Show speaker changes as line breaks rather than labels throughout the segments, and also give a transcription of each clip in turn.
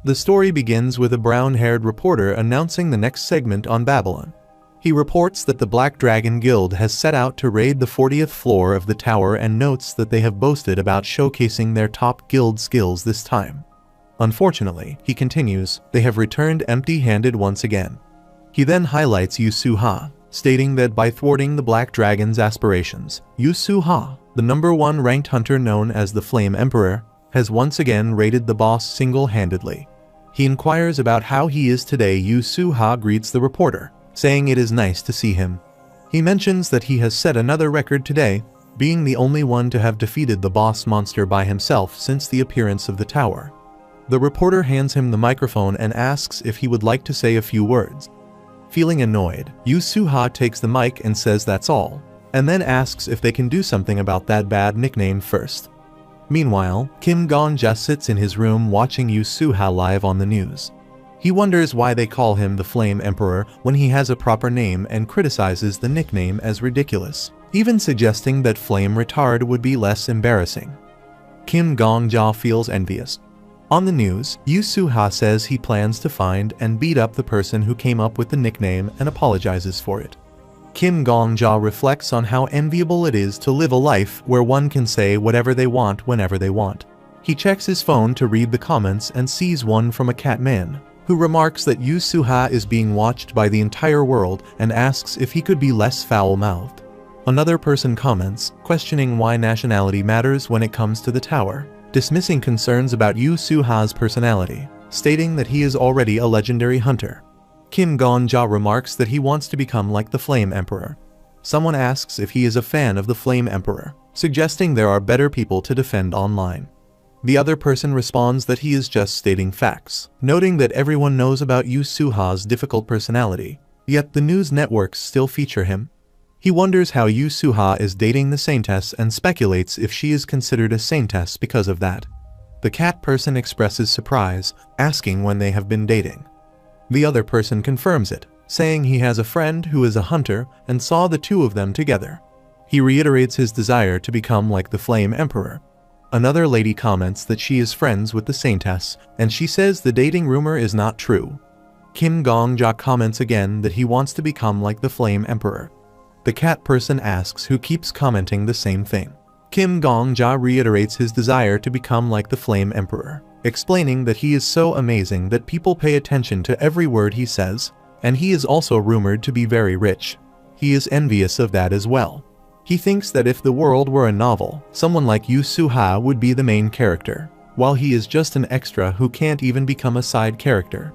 The story begins with a brown-haired reporter announcing the next segment on Babylon. He reports that the Black Dragon Guild has set out to raid the 40th floor of the tower and notes that they have boasted about showcasing their top guild skills this time. Unfortunately, he continues, they have returned empty-handed once again. He then highlights Yu Su-ha, stating that by thwarting the Black Dragon's aspirations, Yu Su-ha, the #1 ranked hunter known as the Flame Emperor, has once again raided the boss single-handedly. He inquires about how he is today. Yu Su-ha greets the reporter, saying it is nice to see him. He mentions that he has set another record today, being the only one to have defeated the boss monster by himself since the appearance of the tower. The reporter hands him the microphone and asks if he would like to say a few words. Feeling annoyed, Yu Su-ha takes the mic and says that's all, and then asks if they can do something about that bad nickname first. Meanwhile, Kim Gong-ja sits in his room watching Yu Su-ha live on the news. He wonders why they call him the Flame Emperor when he has a proper name and criticizes the nickname as ridiculous, even suggesting that Flame Retard would be less embarrassing. Kim Gong-ja feels envious. On the news, Yu Su-ha says he plans to find and beat up the person who came up with the nickname and apologizes for it. Kim Gong-ja reflects on how enviable it is to live a life where one can say whatever they want whenever they want. He checks his phone to read the comments and sees one from a Catman, who remarks that Yu Su-ha is being watched by the entire world and asks if he could be less foul-mouthed. Another person comments, questioning why nationality matters when it comes to the tower, dismissing concerns about Yu Su-ha's personality, stating that he is already a legendary hunter. Kim Gong-ja remarks that he wants to become like the Flame Emperor. Someone asks if he is a fan of the Flame Emperor, suggesting there are better people to defend online. The other person responds that he is just stating facts, noting that everyone knows about Yu Su-ha's difficult personality, yet the news networks still feature him. He wonders how Yu Su-ha is dating the Saintess and speculates if she is considered a Saintess because of that. The cat person expresses surprise, asking when they have been dating. The other person confirms it, saying he has a friend who is a hunter and saw the two of them together. He reiterates his desire to become like the Flame Emperor. Another lady comments that she is friends with the Saintess, and she says the dating rumor is not true. Kim Gong-ja comments again that he wants to become like the Flame Emperor. The cat person asks who keeps commenting the same thing. Kim Gong-ja reiterates his desire to become like the Flame Emperor, explaining that he is so amazing that people pay attention to every word he says, and he is also rumored to be very rich. He is envious of that as well. He thinks that if the world were a novel, someone like Yu Su-ha would be the main character, while he is just an extra who can't even become a side character.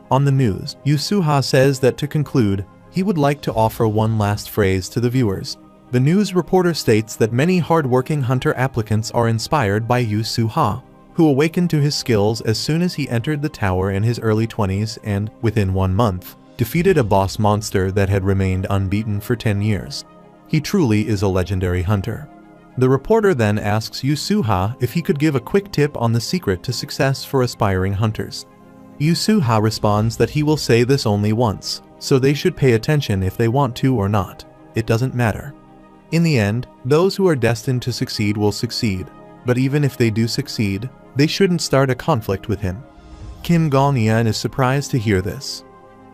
On the news, Yu Su-ha says that to conclude, he would like to offer one last phrase to the viewers. The news reporter states that many hard-working hunter applicants are inspired by Yu Su-ha, who awakened to his skills as soon as he entered the tower in his early 20s and, within 1 month, defeated a boss monster that had remained unbeaten for 10 years. He truly is a legendary hunter. The reporter then asks Yu Su-ha if he could give a quick tip on the secret to success for aspiring hunters. Yu Su-ha responds that he will say this only once, so they should pay attention if they want to or not. It doesn't matter. In the end, those who are destined to succeed will succeed, but even if they do succeed, they shouldn't start a conflict with him. Kim Gong-yeon is surprised to hear this.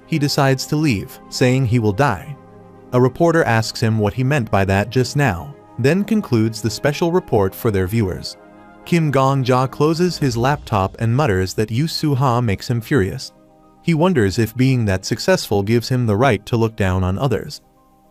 He decides to leave, saying he will die. A reporter asks him what he meant by that just now, then concludes the special report for their viewers. Kim Gong-ja closes his laptop and mutters that Yu Su-ha makes him furious. He wonders if being that successful gives him the right to look down on others.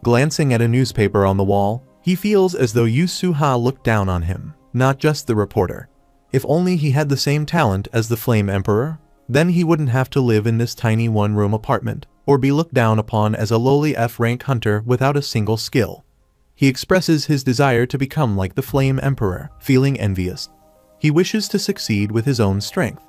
Glancing at a newspaper on the wall, he feels as though Yu Su-ha looked down on him, not just the reporter. If only he had the same talent as the Flame Emperor, then he wouldn't have to live in this tiny one-room apartment, or be looked down upon as a lowly F-rank hunter without a single skill. He expresses his desire to become like the Flame Emperor, feeling envious. He wishes to succeed with his own strength.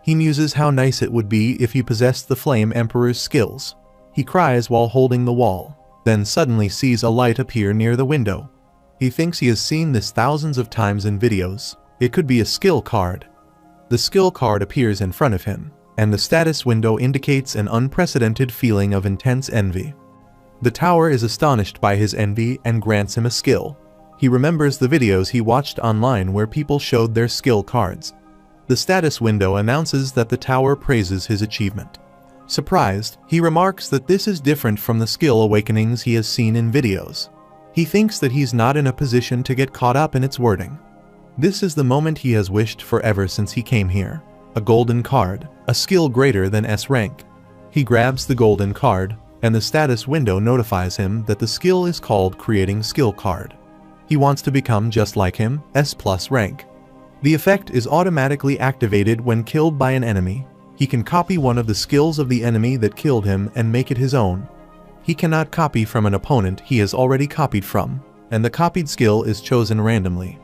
He muses how nice it would be if he possessed the Flame Emperor's skills. He cries while holding the wall, then suddenly sees a light appear near the window. He thinks he has seen this thousands of times in videos. It could be a skill card. The skill card appears in front of him, and the status window indicates an unprecedented feeling of intense envy. The tower is astonished by his envy and grants him a skill. He remembers the videos he watched online where people showed their skill cards. The status window announces that the tower praises his achievement. Surprised, he remarks that this is different from the skill awakenings he has seen in videos. He thinks that he's not in a position to get caught up in its wording. This is the moment he has wished for ever since he came here. A golden card, a skill greater than S rank. He grabs the golden card, and the status window notifies him that the skill is called Creating Skill Card. He wants to become just like him, S+ rank. The effect is automatically activated when killed by an enemy. He can copy one of the skills of the enemy that killed him and make it his own. He cannot copy from an opponent he has already copied from, and the copied skill is chosen randomly.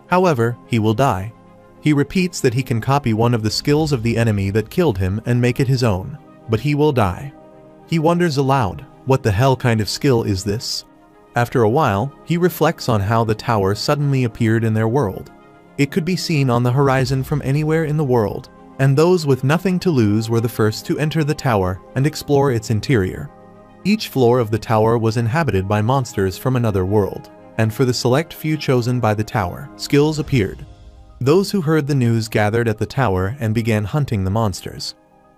However, he will die. He repeats that he can copy one of the skills of the enemy that killed him and make it his own, but he will die. He wonders aloud, what the hell kind of skill is this? After a while, he reflects on how the tower suddenly appeared in their world. It could be seen on the horizon from anywhere in the world, and those with nothing to lose were the first to enter the tower and explore its interior. Each floor of the tower was inhabited by monsters from another world, and for the select few chosen by the tower, skills appeared. Those who heard the news gathered at the tower and began hunting the monsters.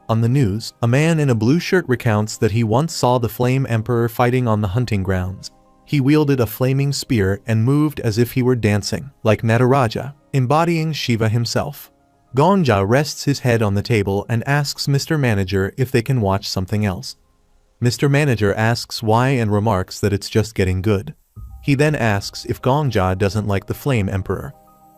On the news, a man in a blue shirt recounts that he once saw the Flame Emperor fighting on the hunting grounds. He wielded a flaming spear and moved as if he were dancing, like Nataraja, embodying Shiva himself. Gongja rests his head on the table and asks Mr. Manager if they can watch something else. Mr. Manager asks why and remarks that it's just getting good. He then asks if Gongja doesn't like the Flame Emperor.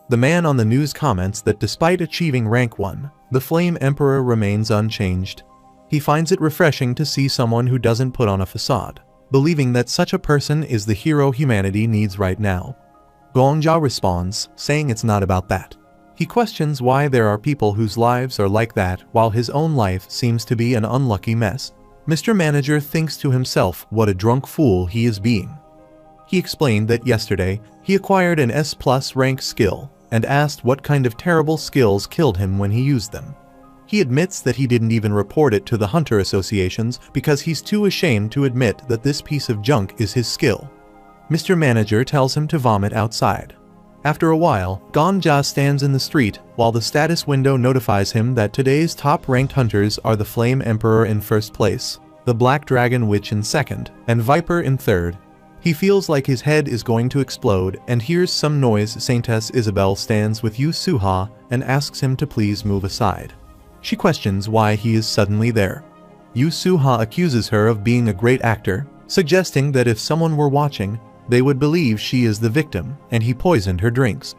The man on the news comments that despite achieving rank 1, the Flame Emperor remains unchanged. He finds it refreshing to see someone who doesn't put on a facade, believing that such a person is the hero humanity needs right now. Gongja responds, saying it's not about that. He questions why there are people whose lives are like that while his own life seems to be an unlucky mess. Mr. Manager thinks to himself what a drunk fool he is being. He explained that yesterday, he acquired an S+ rank skill, and asked what kind of terrible skills killed him when he used them. He admits that he didn't even report it to the hunter associations because he's too ashamed to admit that this piece of junk is his skill. Mr. Manager tells him to vomit outside. After a while, Gongja stands in the street while the status window notifies him that today's top-ranked hunters are the Flame Emperor in first place, the Black Dragon Witch in second, and Viper in third. He feels like his head is going to explode and hears some noise. Saintess Isabel stands with Yu Suha and asks him to please move aside. She questions why he is suddenly there. Yu Suha accuses her of being a great actor, suggesting that if someone were watching, they would believe she is the victim and he poisoned her drinks.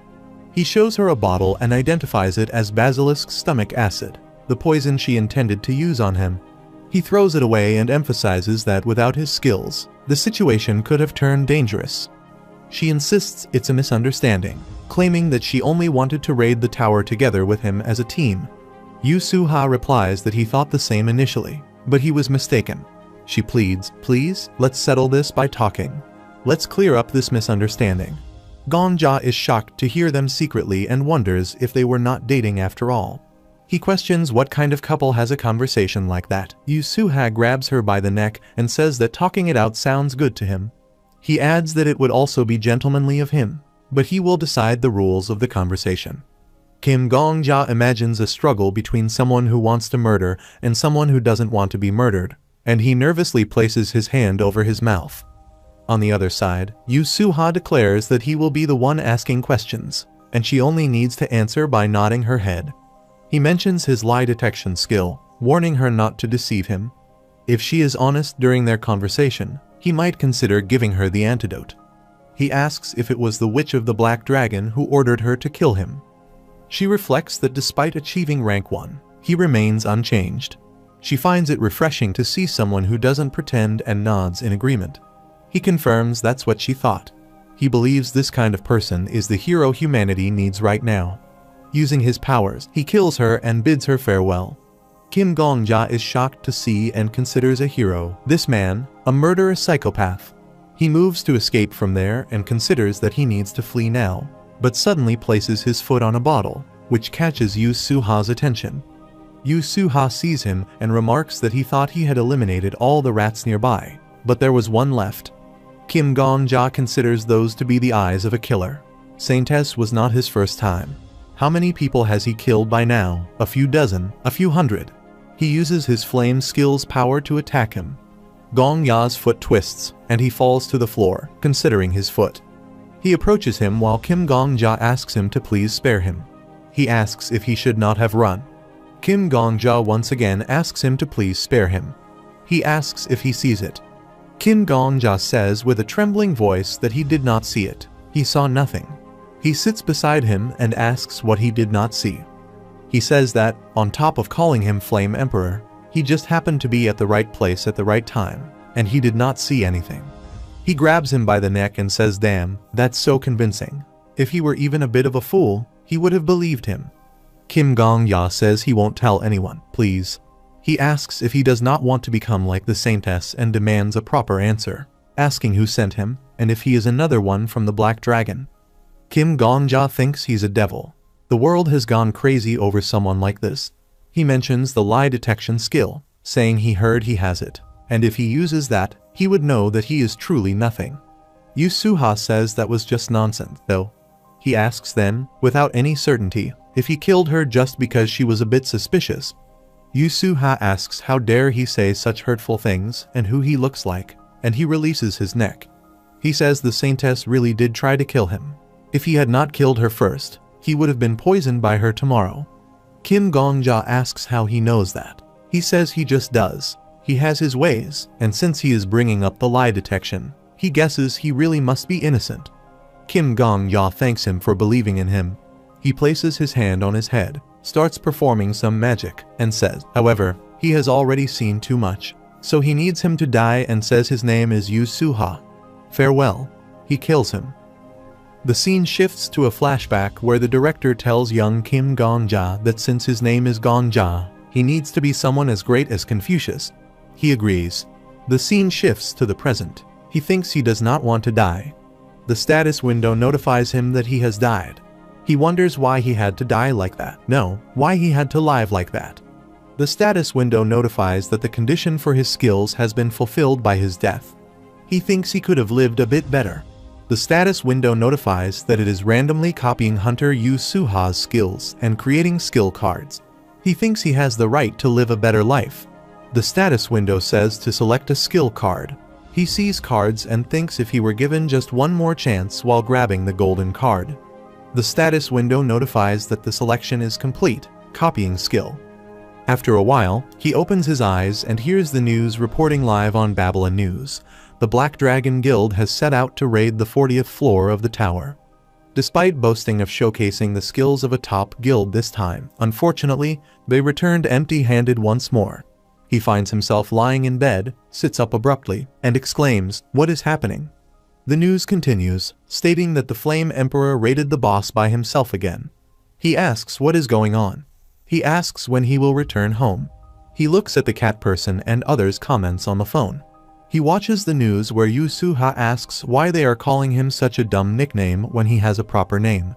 He shows her a bottle and identifies it as basilisk stomach acid, the poison she intended to use on him. He throws it away and emphasizes that without his skills, the situation could have turned dangerous. She insists it's a misunderstanding, claiming that she only wanted to raid the tower together with him as a team. Yu Suha replies that he thought the same initially, but he was mistaken. She pleads, please, let's settle this by talking. Let's clear up this misunderstanding. Gongja is shocked to hear them secretly and wonders if they were not dating after all. He questions what kind of couple has a conversation like that. Yu Suha grabs her by the neck and says that talking it out sounds good to him. He adds that it would also be gentlemanly of him, but he will decide the rules of the conversation. Kim Gongja imagines a struggle between someone who wants to murder and someone who doesn't want to be murdered, and he nervously places his hand over his mouth. On the other side, Yu Suha declares that he will be the one asking questions, and she only needs to answer by nodding her head. He mentions his lie detection skill, warning her not to deceive him. If she is honest during their conversation, he might consider giving her the antidote. He asks if it was the Witch of the Black Dragon who ordered her to kill him. She reflects that despite achieving rank 1, he remains unchanged. She finds it refreshing to see someone who doesn't pretend and nods in agreement. He confirms that's what she thought. He believes this kind of person is the hero humanity needs right now. Using his powers, he kills her and bids her farewell. Kim Gongja is shocked to see and considers a hero this man, a murderous psychopath. He moves to escape from there and considers that he needs to flee now, but suddenly places his foot on a bottle, which catches Yu Suha's attention. Yu Suha sees him and remarks that he thought he had eliminated all the rats nearby, but there was one left. Kim Gongja considers those to be the eyes of a killer. Saintess was not his first time. How many people has he killed by now? A few dozen, a few hundred. He uses his flame skill's power to attack him. Gong Ya's foot twists, and he falls to the floor, considering his foot. He approaches him while Kim Gong-ja asks him to please spare him. He asks if he should not have run. Kim Gong-ja once again asks him to please spare him. He asks if he sees it. Kim Gong-ja says with a trembling voice that he did not see it. He saw nothing. He sits beside him and asks what he did not see. He says that, on top of calling him Flame Emperor, he just happened to be at the right place at the right time, and he did not see anything. He grabs him by the neck and says, "Damn, that's so convincing. If he were even a bit of a fool, he would have believed him." Kim Gong-ya says he won't tell anyone, please. He asks if he does not want to become like the Saintess and demands a proper answer, asking who sent him, and if he is another one from the Black Dragon. Kim Gong-ja thinks he's a devil. The world has gone crazy over someone like this. He mentions the lie detection skill, saying he heard he has it, and if he uses that, he would know that he is truly nothing. Yu Suha says that was just nonsense, though. He asks then, without any certainty, if he killed her just because she was a bit suspicious. Yu Suha asks how dare he say such hurtful things and who he looks like, and he releases his neck. He says the Saintess really did try to kill him. If he had not killed her first, he would have been poisoned by her tomorrow. Kim Gong-ja asks how he knows that. He says he just does. He has his ways, and since he is bringing up the lie detection, he guesses he really must be innocent. Kim Gong-ya thanks him for believing in him. He places his hand on his head, starts performing some magic, and says, however, he has already seen too much, so he needs him to die and says his name is Yu Suha. Farewell. He kills him. The scene shifts to a flashback where the director tells young Kim Gong-ja that since his name is Gong-ja, he needs to be someone as great as Confucius. He agrees. The scene shifts to the present. He thinks he does not want to die. The status window notifies him that he has died. He wonders why he had to die like that. No, why he had to live like that. The status window notifies that the condition for his skills has been fulfilled by his death. He thinks he could have lived a bit better. The status window notifies that it is randomly copying Hunter Yu Suha's skills and creating skill cards. He thinks he has the right to live a better life. The status window says to select a skill card. He sees cards and thinks if he were given just one more chance while grabbing the golden card. The status window notifies that the selection is complete, copying skill. After a while, he opens his eyes and hears the news reporting live on Babylon News. The Black Dragon Guild has set out to raid the 40th floor of the tower. Despite boasting of showcasing the skills of a top guild this time, unfortunately, they returned empty-handed once more. He finds himself lying in bed, sits up abruptly, and exclaims, "What is happening?" The news continues, stating that the Flame Emperor raided the boss by himself again. He asks what is going on. He asks when he will return home. He looks at the cat person and others' comments on the phone. He watches the news where Yu Suha asks why they are calling him such a dumb nickname when he has a proper name.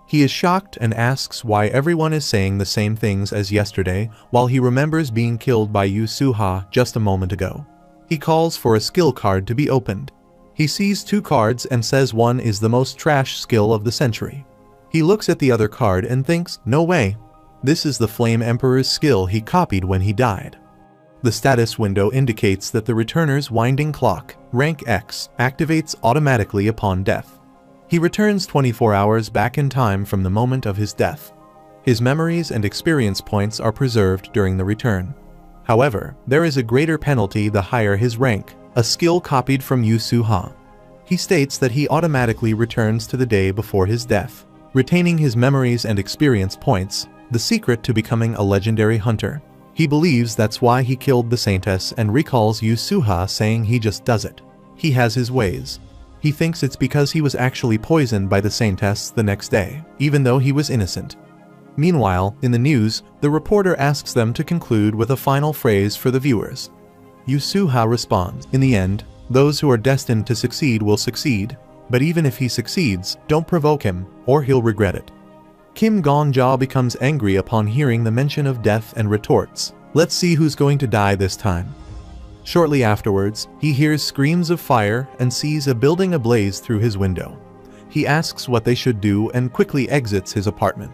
He is shocked and asks why everyone is saying the same things as yesterday while he remembers being killed by Yu Suha just a moment ago. He calls for a skill card to be opened. He sees two cards and says one is the most trash skill of the century. He looks at the other card and thinks, no way. This is the Flame Emperor's skill he copied when he died. The status window indicates that the returner's winding clock, rank X, activates automatically upon death. He returns 24 hours back in time from the moment of his death. His memories and experience points are preserved during the return. However, there is a greater penalty the higher his rank, a skill copied from Yu Suha. He states that he automatically returns to the day before his death, retaining his memories and experience points, the secret to becoming a legendary hunter. He believes that's why he killed the Saintess and recalls Yu Suha saying he just does it. He has his ways. He thinks it's because he was actually poisoned by the Saintess the next day, even though he was innocent. Meanwhile, in the news, the reporter asks them to conclude with a final phrase for the viewers. Yu Suha responds, "In the end, those who are destined to succeed will succeed, but even if he succeeds, don't provoke him, or he'll regret it." Kim Gong-ja becomes angry upon hearing the mention of death and retorts, "Let's see who's going to die this time." Shortly afterwards, he hears screams of fire and sees a building ablaze through his window. He asks what they should do and quickly exits his apartment.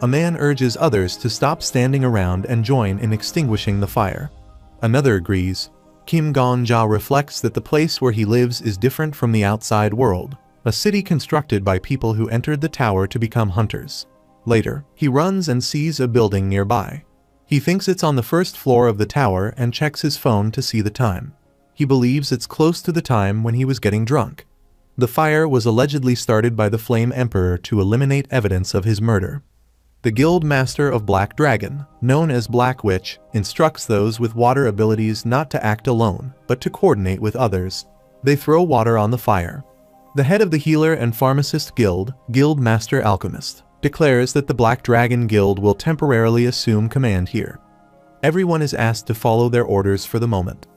A man urges others to stop standing around and join in extinguishing the fire. Another agrees. Kim Gong-ja reflects that the place where he lives is different from the outside world, a city constructed by people who entered the tower to become hunters. Later, he runs and sees a building nearby. He thinks it's on the first floor of the tower and checks his phone to see the time. He believes it's close to the time when he was getting drunk. The fire was allegedly started by the Flame Emperor to eliminate evidence of his murder. The Guild Master of Black Dragon, known as Black Witch, instructs those with water abilities not to act alone, but to coordinate with others. They throw water on the fire. The head of the Healer and Pharmacist Guild, Guild Master Alchemist, declares that the Black Dragon Guild will temporarily assume command here. Everyone is asked to follow their orders for the moment.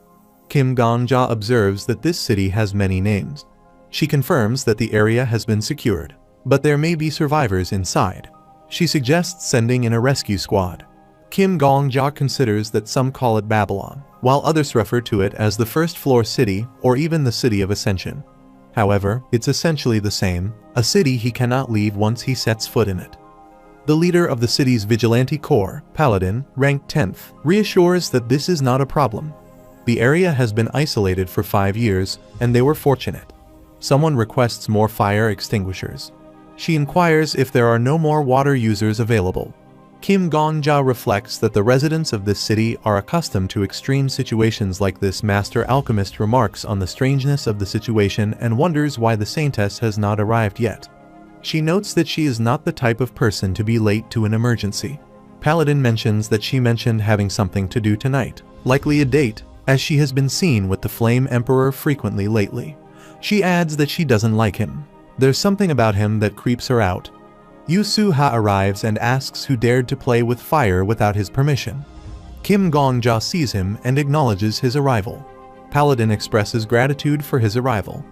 Kim Gong-ja observes that this city has many names. She confirms that the area has been secured, but there may be survivors inside. She suggests sending in a rescue squad. Kim Gong-ja considers that some call it Babylon, while others refer to it as the First Floor City or even the City of Ascension. However, it's essentially the same, a city he cannot leave once he sets foot in it. The leader of the city's vigilante corps, Paladin, ranked 10th, reassures that this is not a problem. The area has been isolated for 5 years, and they were fortunate. Someone requests more fire extinguishers. She inquires if there are no more water users available. Kim Gong-ja reflects that the residents of this city are accustomed to extreme situations like this. Master Alchemist remarks on the strangeness of the situation and wonders why the Saintess has not arrived yet. She notes that she is not the type of person to be late to an emergency. Paladin mentions that she mentioned having something to do tonight, likely a date, as she has been seen with the Flame Emperor frequently lately. She adds that she doesn't like him. There's something about him that creeps her out. Yu Su-ha arrives and asks who dared to play with fire without his permission. Kim Gong-ja sees him and acknowledges his arrival. Paladin expresses gratitude for his arrival.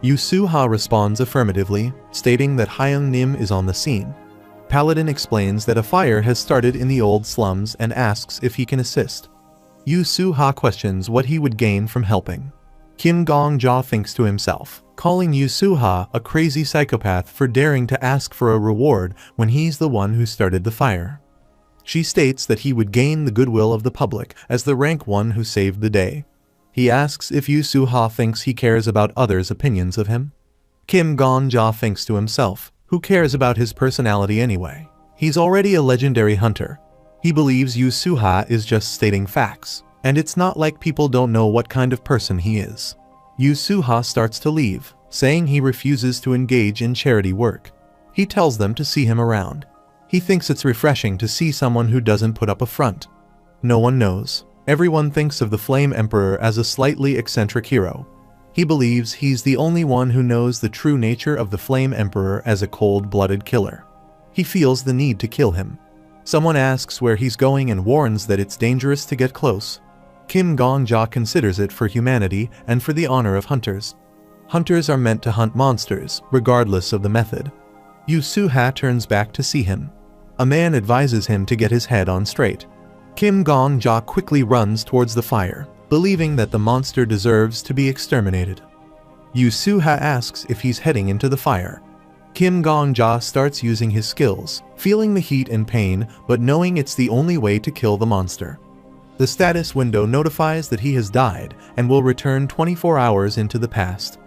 Yu Su-ha responds affirmatively, stating that Hyung Nim is on the scene. Paladin explains that a fire has started in the old slums and asks if he can assist. Yu Su-ha questions what he would gain from helping. Kim Gong-ja thinks to himself, calling Yu Su-ha a crazy psychopath for daring to ask for a reward when he's the one who started the fire. She states that he would gain the goodwill of the public as the rank one who saved the day. He asks if Yu Su-ha thinks he cares about others' opinions of him. Kim Gong-ja thinks to himself, who cares about his personality anyway? He's already a legendary hunter. He believes Yu Su-ha is just stating facts. And it's not like people don't know what kind of person he is. Yu Su-ha starts to leave, saying he refuses to engage in charity work. He tells them to see him around. He thinks it's refreshing to see someone who doesn't put up a front. No one knows. Everyone thinks of the Flame Emperor as a slightly eccentric hero. He believes he's the only one who knows the true nature of the Flame Emperor as a cold-blooded killer. He feels the need to kill him. Someone asks where he's going and warns that it's dangerous to get close. Kim Gong-ja considers it for humanity and for the honor of hunters. Hunters are meant to hunt monsters, regardless of the method. Yu Su-ha turns back to see him. A man advises him to get his head on straight. Kim Gong-ja quickly runs towards the fire, believing that the monster deserves to be exterminated. Yu Su-ha asks if he's heading into the fire. Kim Gong-ja starts using his skills, feeling the heat and pain, but knowing it's the only way to kill the monster. The status window notifies that he has died and will return 24 hours into the past.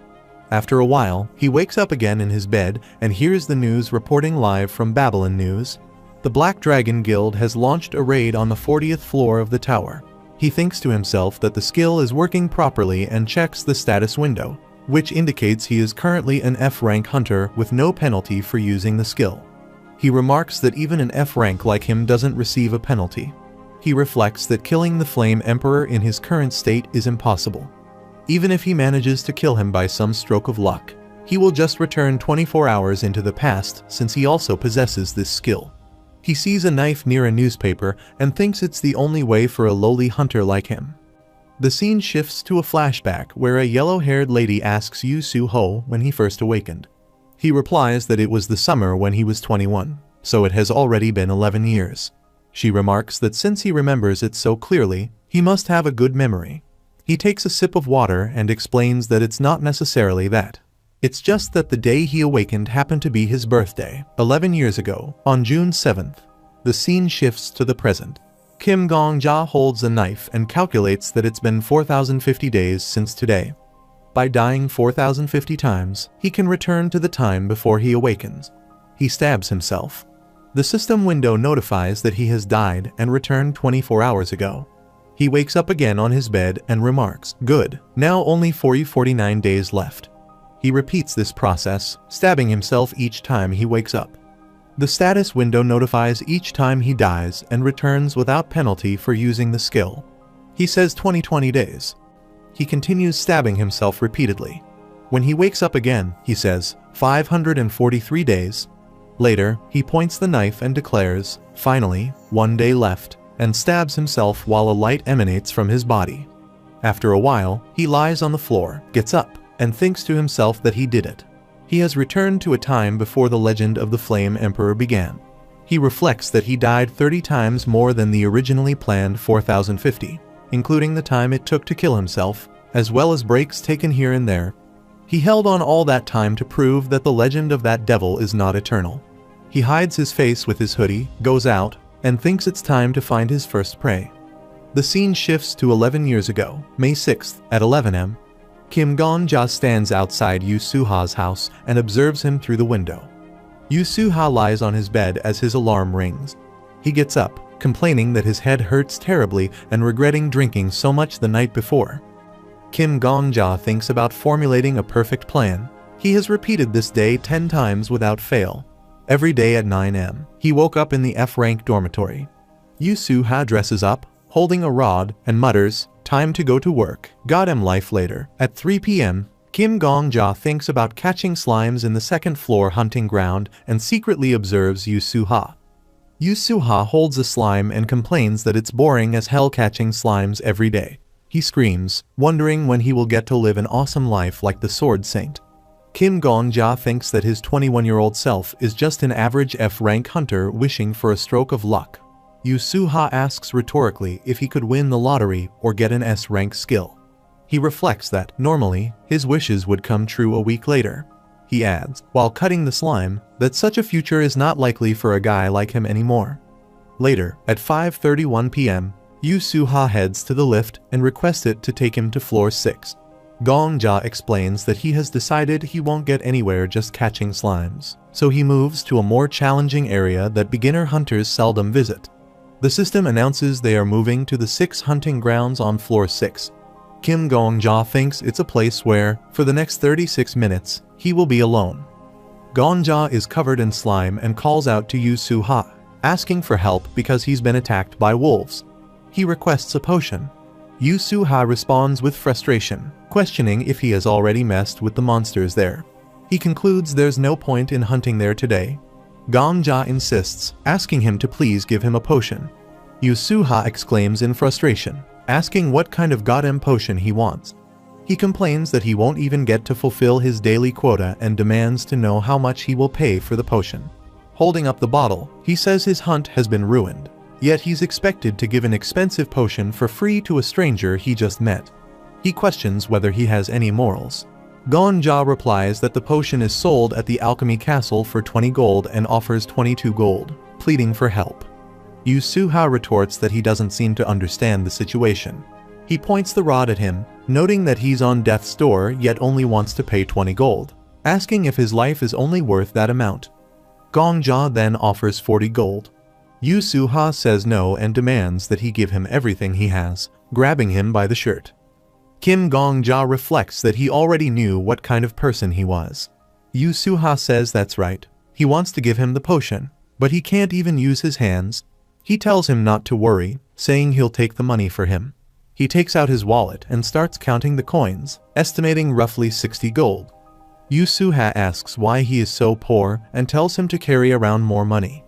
After a while, he wakes up again in his bed and hears the news reporting live from Babylon News. The Black Dragon Guild has launched a raid on the 40th floor of the tower. He thinks to himself that the skill is working properly and checks the status window, which indicates he is currently an F-rank hunter with no penalty for using the skill. He remarks that even an F-rank like him doesn't receive a penalty. He reflects that killing the Flame Emperor in his current state is impossible. Even if he manages to kill him by some stroke of luck, he will just return 24 hours into the past since he also possesses this skill. He sees a knife near a newspaper and thinks it's the only way for a lowly hunter like him. The scene shifts to a flashback where a yellow-haired lady asks Yu Su-ho when he first awakened. He replies that it was the summer when he was 21, so it has already been 11 years. She remarks that since he remembers it so clearly, he must have a good memory. He takes a sip of water and explains that it's not necessarily that. It's just that the day he awakened happened to be his birthday, 11 years ago, on June 7th. The scene shifts to the present. Kim Gong-ja holds a knife and calculates that it's been 4,050 days since today. By dying 4,050 times, he can return to the time before he awakens. He stabs himself. The system window notifies that he has died and returned 24 hours ago. He wakes up again on his bed and remarks, "Good, now only 49 days left." He repeats this process, stabbing himself each time he wakes up. The status window notifies each time he dies and returns without penalty for using the skill. He says 20 days. He continues stabbing himself repeatedly. When he wakes up again, he says, 543 days. Later, he points the knife and declares, "Finally, 1 day left," and stabs himself while a light emanates from his body. After a while, he lies on the floor, gets up, and thinks to himself that he did it. He has returned to a time before the legend of the Flame Emperor began. He reflects that he died 30 times more than the originally planned 4,050, including the time it took to kill himself, as well as breaks taken here and there. He held on all that time to prove that the legend of that devil is not eternal. He hides his face with his hoodie, goes out, and thinks it's time to find his first prey. The scene shifts to 11 years ago, May 6th, at 11 am. Kim Gong-ja stands outside Yu Soo-ha's house and observes him through the window. Yu Soo-ha lies on his bed as his alarm rings. He gets up, complaining that his head hurts terribly and regretting drinking so much the night before. Kim Gong-ja thinks about formulating a perfect plan. He has repeated this day 10 times without fail. Every day at 9 am, he woke up in the F-rank dormitory. Yu Soo-ha dresses up, holding a rod, and mutters, "Time to go to work, got him life later." At 3 p.m., Kim Gong-ja thinks about catching slimes in the second floor hunting ground and secretly observes Yu Soo-ha. Yu Soo-ha holds a slime and complains that it's boring as hell catching slimes every day. He screams, wondering when he will get to live an awesome life like the Sword Saint. Kim Gong-ja thinks that his 21-year-old self is just an average F-rank hunter wishing for a stroke of luck. Yu Soo-ha asks rhetorically if he could win the lottery or get an S-rank skill. He reflects that, normally, his wishes would come true a week later. He adds, while cutting the slime, that such a future is not likely for a guy like him anymore. Later, at 5:31 p.m., Yu Soo-ha heads to the lift and requests it to take him to floor 6. Gong-ja explains that he has decided he won't get anywhere just catching slimes, so he moves to a more challenging area that beginner hunters seldom visit. The system announces they are moving to the 6 hunting grounds on floor 6. Kim Gong-ja thinks it's a place where, for the next 36 minutes, he will be alone. Gong-ja is covered in slime and calls out to Yu Soo-ha, asking for help because he's been attacked by wolves. He requests a potion. Yu Soo-ha responds with frustration, questioning if he has already messed with the monsters there. He concludes there's no point in hunting there today. Gong-ja insists, asking him to please give him a potion. Yu Soo-ha exclaims in frustration, asking what kind of goddamn potion he wants. He complains that he won't even get to fulfill his daily quota and demands to know how much he will pay for the potion. Holding up the bottle, he says his hunt has been ruined, yet he's expected to give an expensive potion for free to a stranger he just met. He questions whether he has any morals. Gong-ja replies that the potion is sold at the Alchemy Castle for 20 gold and offers 22 gold, pleading for help. Yu Soo-ha retorts that he doesn't seem to understand the situation. He points the rod at him, noting that he's on death's door yet only wants to pay 20 gold, asking if his life is only worth that amount. Gong-ja then offers 40 gold. Yu Soo-ha says no and demands that he give him everything he has, grabbing him by the shirt. Kim Gong-ja reflects that he already knew what kind of person he was. Yu Soo-ha says that's right. He wants to give him the potion, but he can't even use his hands. He tells him not to worry, saying he'll take the money for him. He takes out his wallet and starts counting the coins, estimating roughly 60 gold. Yu Soo-ha asks why he is so poor and tells him to carry around more money.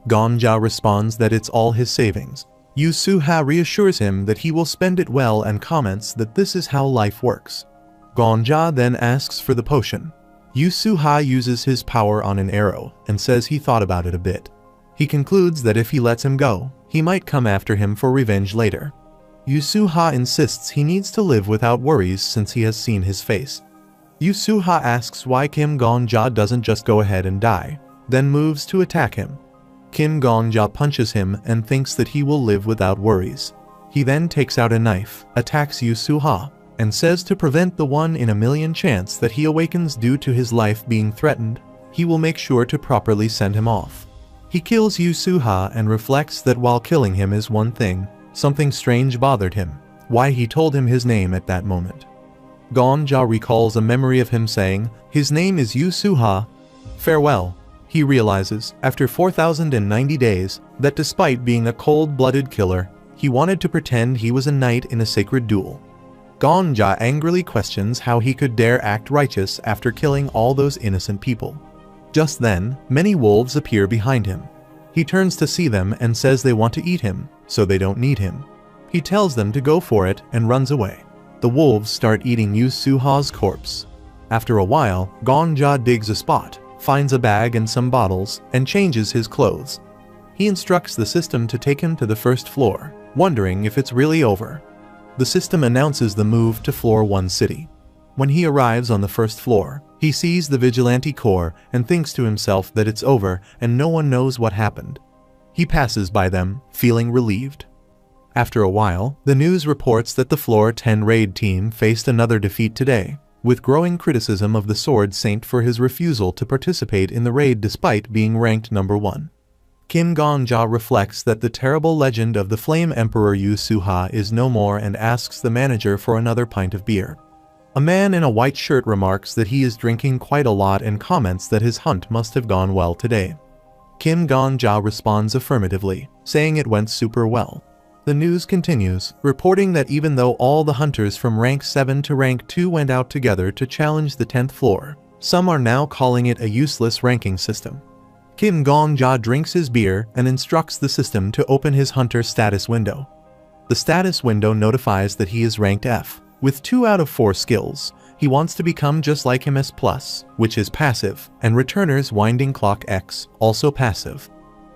Gong-ja responds that it's all his savings. Yu Soo-ha reassures him that he will spend it well and comments that this is how life works. Gong-ja then asks for the potion. Yu Soo-ha uses his power on an arrow and says he thought about it a bit. He concludes that if he lets him go, he might come after him for revenge later. Yu Soo-ha insists he needs to live without worries since he has seen his face. Yu Soo-ha asks why Kim Gong-ja doesn't just go ahead and die, then moves to attack him. Kim Gong-ja punches him and thinks that he will live without worries. He then takes out a knife, attacks Yu Su-ha, and says to prevent the 1 in a million chance that he awakens due to his life being threatened, he will make sure to properly send him off. He kills Yu Su-ha and reflects that while killing him is one thing, something strange bothered him, why he told him his name at that moment. Gong-ja recalls a memory of him saying, "His name is Yu Su-ha. Farewell." He realizes, after 4,090 days, that despite being a cold-blooded killer, he wanted to pretend he was a knight in a sacred duel. Gong-ja angrily questions how he could dare act righteous after killing all those innocent people. Just then, many wolves appear behind him. He turns to see them and says they want to eat him, so they don't need him. He tells them to go for it and runs away. The wolves start eating Yu Su-ha's corpse. After a while, Gong-ja digs a spot, finds a bag and some bottles, and changes his clothes. He instructs the system to take him to the first floor, wondering if it's really over. The system announces the move to Floor 1 City. When he arrives on the first floor, he sees the Vigilante Corps and thinks to himself that it's over and no one knows what happened. He passes by them, feeling relieved. After a while, the news reports that the Floor 10 raid team faced another defeat today, with growing criticism of the Sword Saint for his refusal to participate in the raid despite being ranked number 1. Kim Gong-ja reflects that the terrible legend of the Flame Emperor Yu Su-ha is no more and asks the manager for another pint of beer. A man in a white shirt remarks that he is drinking quite a lot and comments that his hunt must have gone well today. Kim Gong-ja responds affirmatively, saying it went super well. The news continues, reporting that even though all the hunters from rank 7 to rank 2 went out together to challenge the 10th floor, some are now calling it a useless ranking system. Kim Gong-ja drinks his beer and instructs the system to open his hunter status window. The status window notifies that he is ranked F, with 2 out of 4 skills. He wants to become just like him S+, which is passive, and Returner's Winding Clock X, also passive.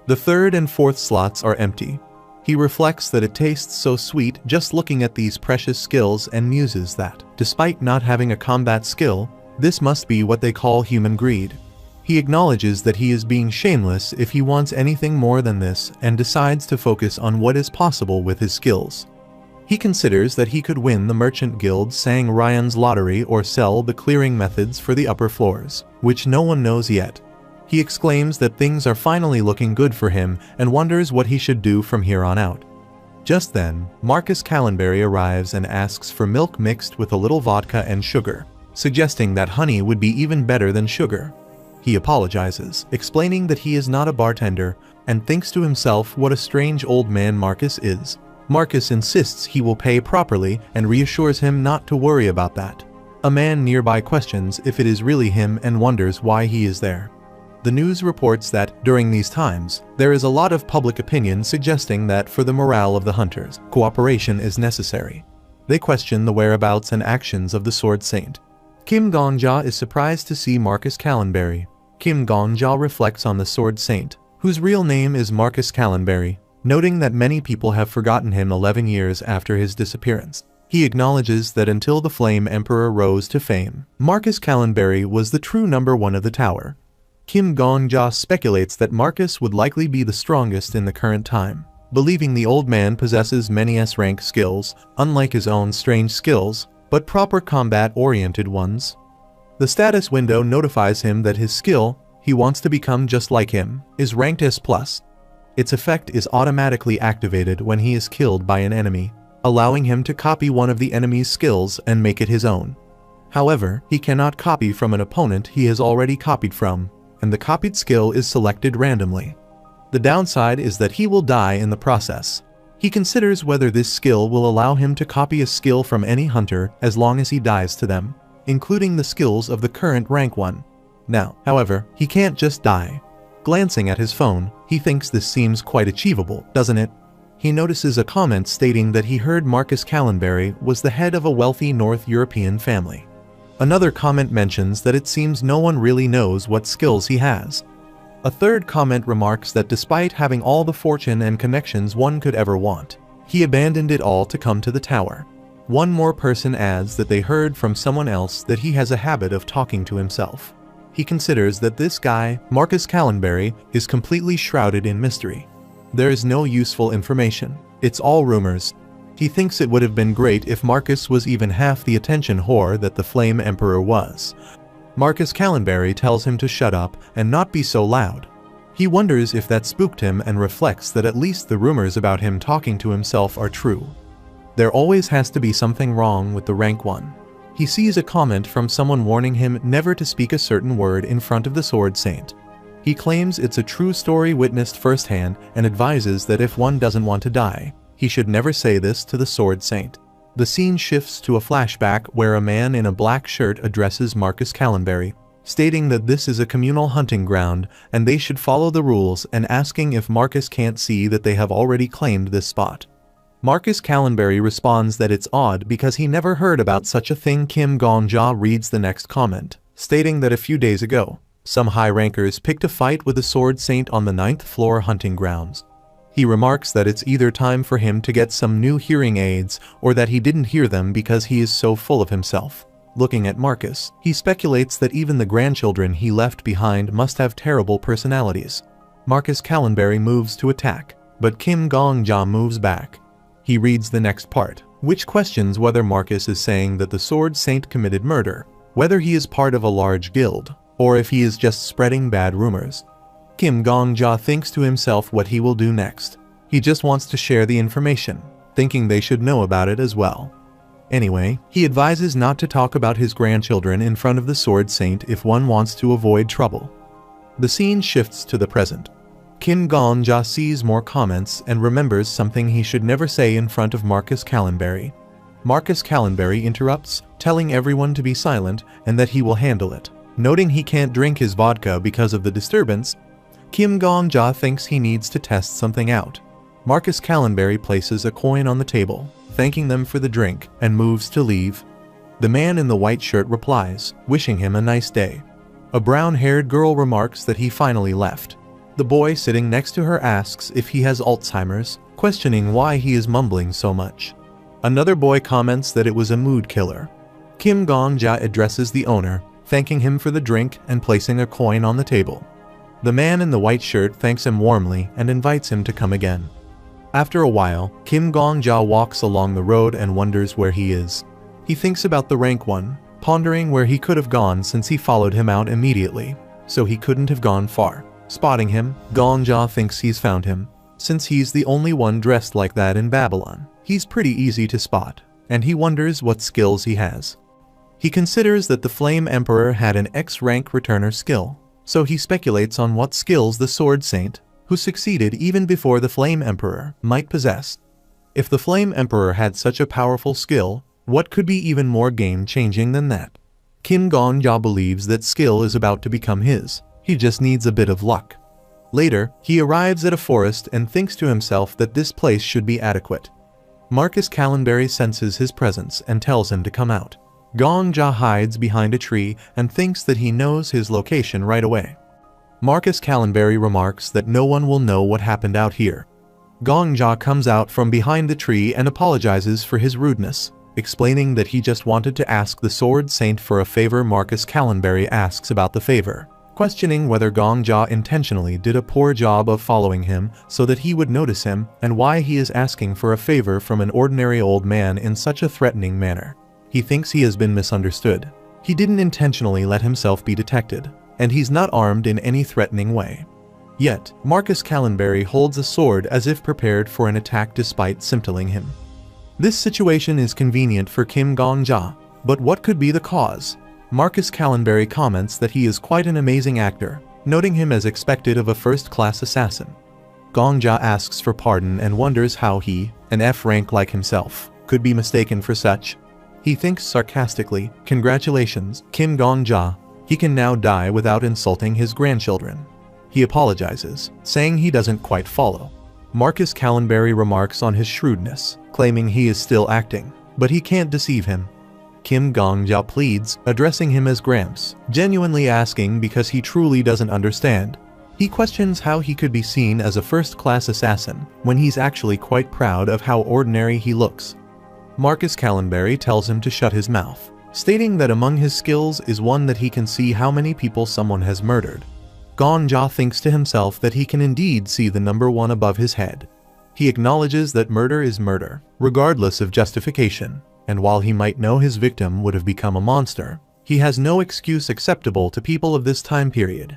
The 3rd and 4th slots are empty. He reflects that it tastes so sweet just looking at these precious skills and muses that, despite not having a combat skill, this must be what they call human greed. He acknowledges that he is being shameless if he wants anything more than this and decides to focus on what is possible with his skills. He considers that he could win the Merchant Guild Sang Ryan's lottery or sell the clearing methods for the upper floors, which no one knows yet. He exclaims that things are finally looking good for him and wonders what he should do from here on out. Just then, Marcus Callenberry arrives and asks for milk mixed with a little vodka and sugar, suggesting that honey would be even better than sugar. He apologizes, explaining that he is not a bartender, and thinks to himself what a strange old man Marcus is. Marcus insists he will pay properly and reassures him not to worry about that. A man nearby questions if it is really him and wonders why he is there. The news reports that, during these times, there is a lot of public opinion suggesting that for the morale of the hunters, cooperation is necessary. They question the whereabouts and actions of the Sword Saint. Kim Gong-ja is surprised to see Marcus Callenberry. Kim Gong-ja reflects on the Sword Saint, whose real name is Marcus Callenberry, noting that many people have forgotten him 11 years after his disappearance. He acknowledges that until the Flame Emperor rose to fame, Marcus Callenberry was the true number 1 of the tower. Kim Gong-ja speculates that Marcus would likely be the strongest in the current time, believing the old man possesses many S-rank skills, unlike his own strange skills, but proper combat-oriented ones. The status window notifies him that his skill, he wants to become just like him, is ranked S+. Its effect is automatically activated when he is killed by an enemy, allowing him to copy one of the enemy's skills and make it his own. However, he cannot copy from an opponent he has already copied from, and the copied skill is selected randomly. The downside is that he will die in the process. He considers whether this skill will allow him to copy a skill from any hunter as long as he dies to them, including the skills of the current rank 1. Now, however, he can't just die. Glancing at his phone, he thinks this seems quite achievable, doesn't it? He notices a comment stating that he heard Marcus Callenberry was the head of a wealthy North European family. Another comment mentions that it seems no one really knows what skills he has. A third comment remarks that despite having all the fortune and connections one could ever want, he abandoned it all to come to the tower. One more person adds that they heard from someone else that he has a habit of talking to himself. He considers that this guy, Marcus Callenberry, is completely shrouded in mystery. There is no useful information. It's all rumors. He thinks it would have been great if Marcus was even half the attention whore that the Flame Emperor was. Marcus Callenberry tells him to shut up and not be so loud. He wonders if that spooked him and reflects that at least the rumors about him talking to himself are true. There always has to be something wrong with the rank one. He sees a comment from someone warning him never to speak a certain word in front of the Sword Saint. He claims it's a true story witnessed firsthand and advises that if one doesn't want to die, he should never say this to the Sword Saint. The scene shifts to a flashback where a man in a black shirt addresses Marcus Callenberry, stating that this is a communal hunting ground and they should follow the rules, and asking if Marcus can't see that they have already claimed this spot. Marcus Callenberry responds that it's odd because he never heard about such a thing. Kim Gong-ja reads the next comment, stating that a few days ago, some high rankers picked a fight with the Sword Saint on the 9th floor hunting grounds. He remarks that it's either time for him to get some new hearing aids or that he didn't hear them because he is so full of himself. Looking at Marcus, he speculates that even the grandchildren he left behind must have terrible personalities. Marcus Callenberry moves to attack, but Kim Gong-ja moves back. He reads the next part, which questions whether Marcus is saying that the Sword Saint committed murder, whether he is part of a large guild, or if he is just spreading bad rumors. Kim Gong-ja thinks to himself what he will do next. He just wants to share the information, thinking they should know about it as well. Anyway, he advises not to talk about his grandchildren in front of the Sword Saint if one wants to avoid trouble. The scene shifts to the present. Kim Gong-ja sees more comments and remembers something he should never say in front of Marcus Callenberry. Marcus Callenberry interrupts, telling everyone to be silent and that he will handle it. Noting he can't drink his vodka because of the disturbance, Kim Gong-ja thinks he needs to test something out. Marcus Callenberry places a coin on the table, thanking them for the drink, and moves to leave. The man in the white shirt replies, wishing him a nice day. A brown-haired girl remarks that he finally left. The boy sitting next to her asks if he has Alzheimer's, questioning why he is mumbling so much. Another boy comments that it was a mood killer. Kim Gong-ja addresses the owner, thanking him for the drink and placing a coin on the table. The man in the white shirt thanks him warmly and invites him to come again. After a while, Kim Gong-ja walks along the road and wonders where he is. He thinks about the rank one, pondering where he could have gone since he followed him out immediately, so he couldn't have gone far. Spotting him, Gong-ja thinks he's found him. Since he's the only one dressed like that in Babylon, he's pretty easy to spot, and he wonders what skills he has. He considers that the Flame Emperor had an X-rank returner skill, so he speculates on what skills the Sword Saint, who succeeded even before the Flame Emperor, might possess. If the Flame Emperor had such a powerful skill, what could be even more game-changing than that? Kim Gong-ja believes that skill is about to become his. He just needs a bit of luck. Later, he arrives at a forest and thinks to himself that this place should be adequate. Marcus Callenberry senses his presence and tells him to come out. Gong-ja hides behind a tree and thinks that he knows his location right away. Marcus Callenberry remarks that no one will know what happened out here. Gong-ja comes out from behind the tree and apologizes for his rudeness, explaining that he just wanted to ask the Sword Saint for a favor. Marcus Callenberry asks about the favor, questioning whether Gong-ja intentionally did a poor job of following him so that he would notice him, and why he is asking for a favor from an ordinary old man in such a threatening manner. He thinks he has been misunderstood. He didn't intentionally let himself be detected, and he's not armed in any threatening way. Yet, Marcus Callenberry holds a sword as if prepared for an attack despite simpling him. This situation is convenient for Kim Gong-ja, but what could be the cause? Marcus Callenberry comments that he is quite an amazing actor, noting him as expected of a first-class assassin. Gong-ja asks for pardon and wonders how he, an F rank like himself, could be mistaken for such. He thinks sarcastically, "Congratulations, Kim Gong-ja. He can now die without insulting his grandchildren." He apologizes, saying he doesn't quite follow. Marcus Callenberry remarks on his shrewdness, claiming he is still acting, but he can't deceive him. Kim Gong-ja pleads, addressing him as Gramps, genuinely asking because he truly doesn't understand. He questions how he could be seen as a first-class assassin when he's actually quite proud of how ordinary he looks. Marcus Callenberry tells him to shut his mouth. stating that among his skills is one that he can see how many people someone has murdered. Gong-ja thinks to himself that he can indeed see the number 1 above his head. He acknowledges that murder is murder, regardless of justification, and while he might know his victim would have become a monster, he has no excuse acceptable to people of this time period.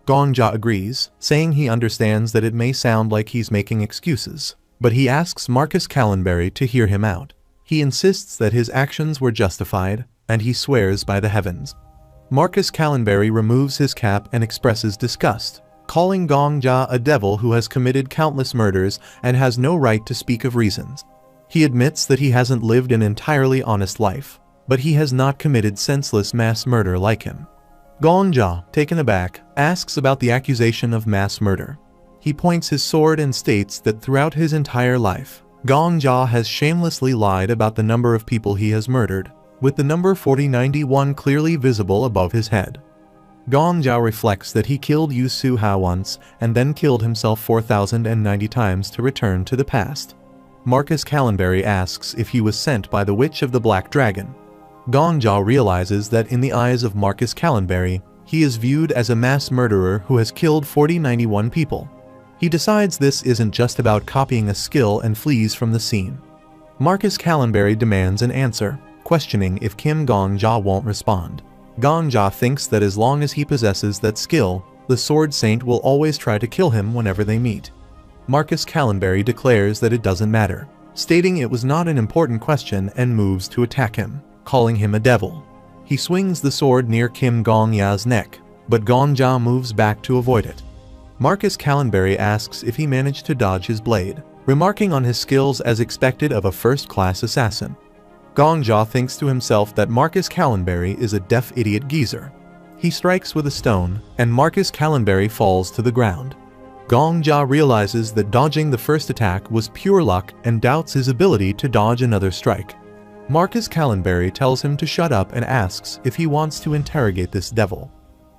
Gong-ja agrees, saying he understands that it may sound like he's making excuses, but he asks Marcus Callenberry to hear him out. He insists that his actions were justified, and he swears by the heavens. Marcus Callenberry removes his cap and expresses disgust, calling Gong-ja a devil who has committed countless murders and has no right to speak of reasons. He admits that he hasn't lived an entirely honest life, but he has not committed senseless mass murder like him. Gong-ja, taken aback, asks about the accusation of mass murder. He points his sword and states that throughout his entire life, Gong-ja has shamelessly lied about the number of people he has murdered, with the number 4091 clearly visible above his head. Gong-ja reflects that he killed Yu Su-ha once and then killed himself 4090 times to return to the past. Marcus Callenberry asks if he was sent by the Witch of the Black Dragon. Gong-ja realizes that in the eyes of Marcus Callenberry, he is viewed as a mass murderer who has killed 4091 people. He decides this isn't just about copying a skill and flees from the scene. Marcus Callenberry demands an answer, questioning if Kim Gong-ja won't respond. Gong-ja thinks that as long as he possesses that skill, the Sword Saint will always try to kill him whenever they meet. Marcus Callenberry declares that it doesn't matter, stating it was not an important question and moves to attack him, calling him a devil. He swings the sword near Kim Gong-ya's neck, but Gong-ja moves back to avoid it. Marcus Callenberry asks if he managed to dodge his blade, remarking on his skills as expected of a first-class assassin. Gong-ja thinks to himself that Marcus Callenberry is a deaf idiot geezer. He strikes with a stone, and Marcus Callenberry falls to the ground. Gong-ja realizes that dodging the first attack was pure luck and doubts his ability to dodge another strike. Marcus Callenberry tells him to shut up and asks if he wants to interrogate this devil.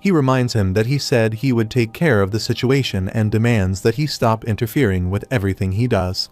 He reminds him that he said he would take care of the situation and demands that he stop interfering with everything he does.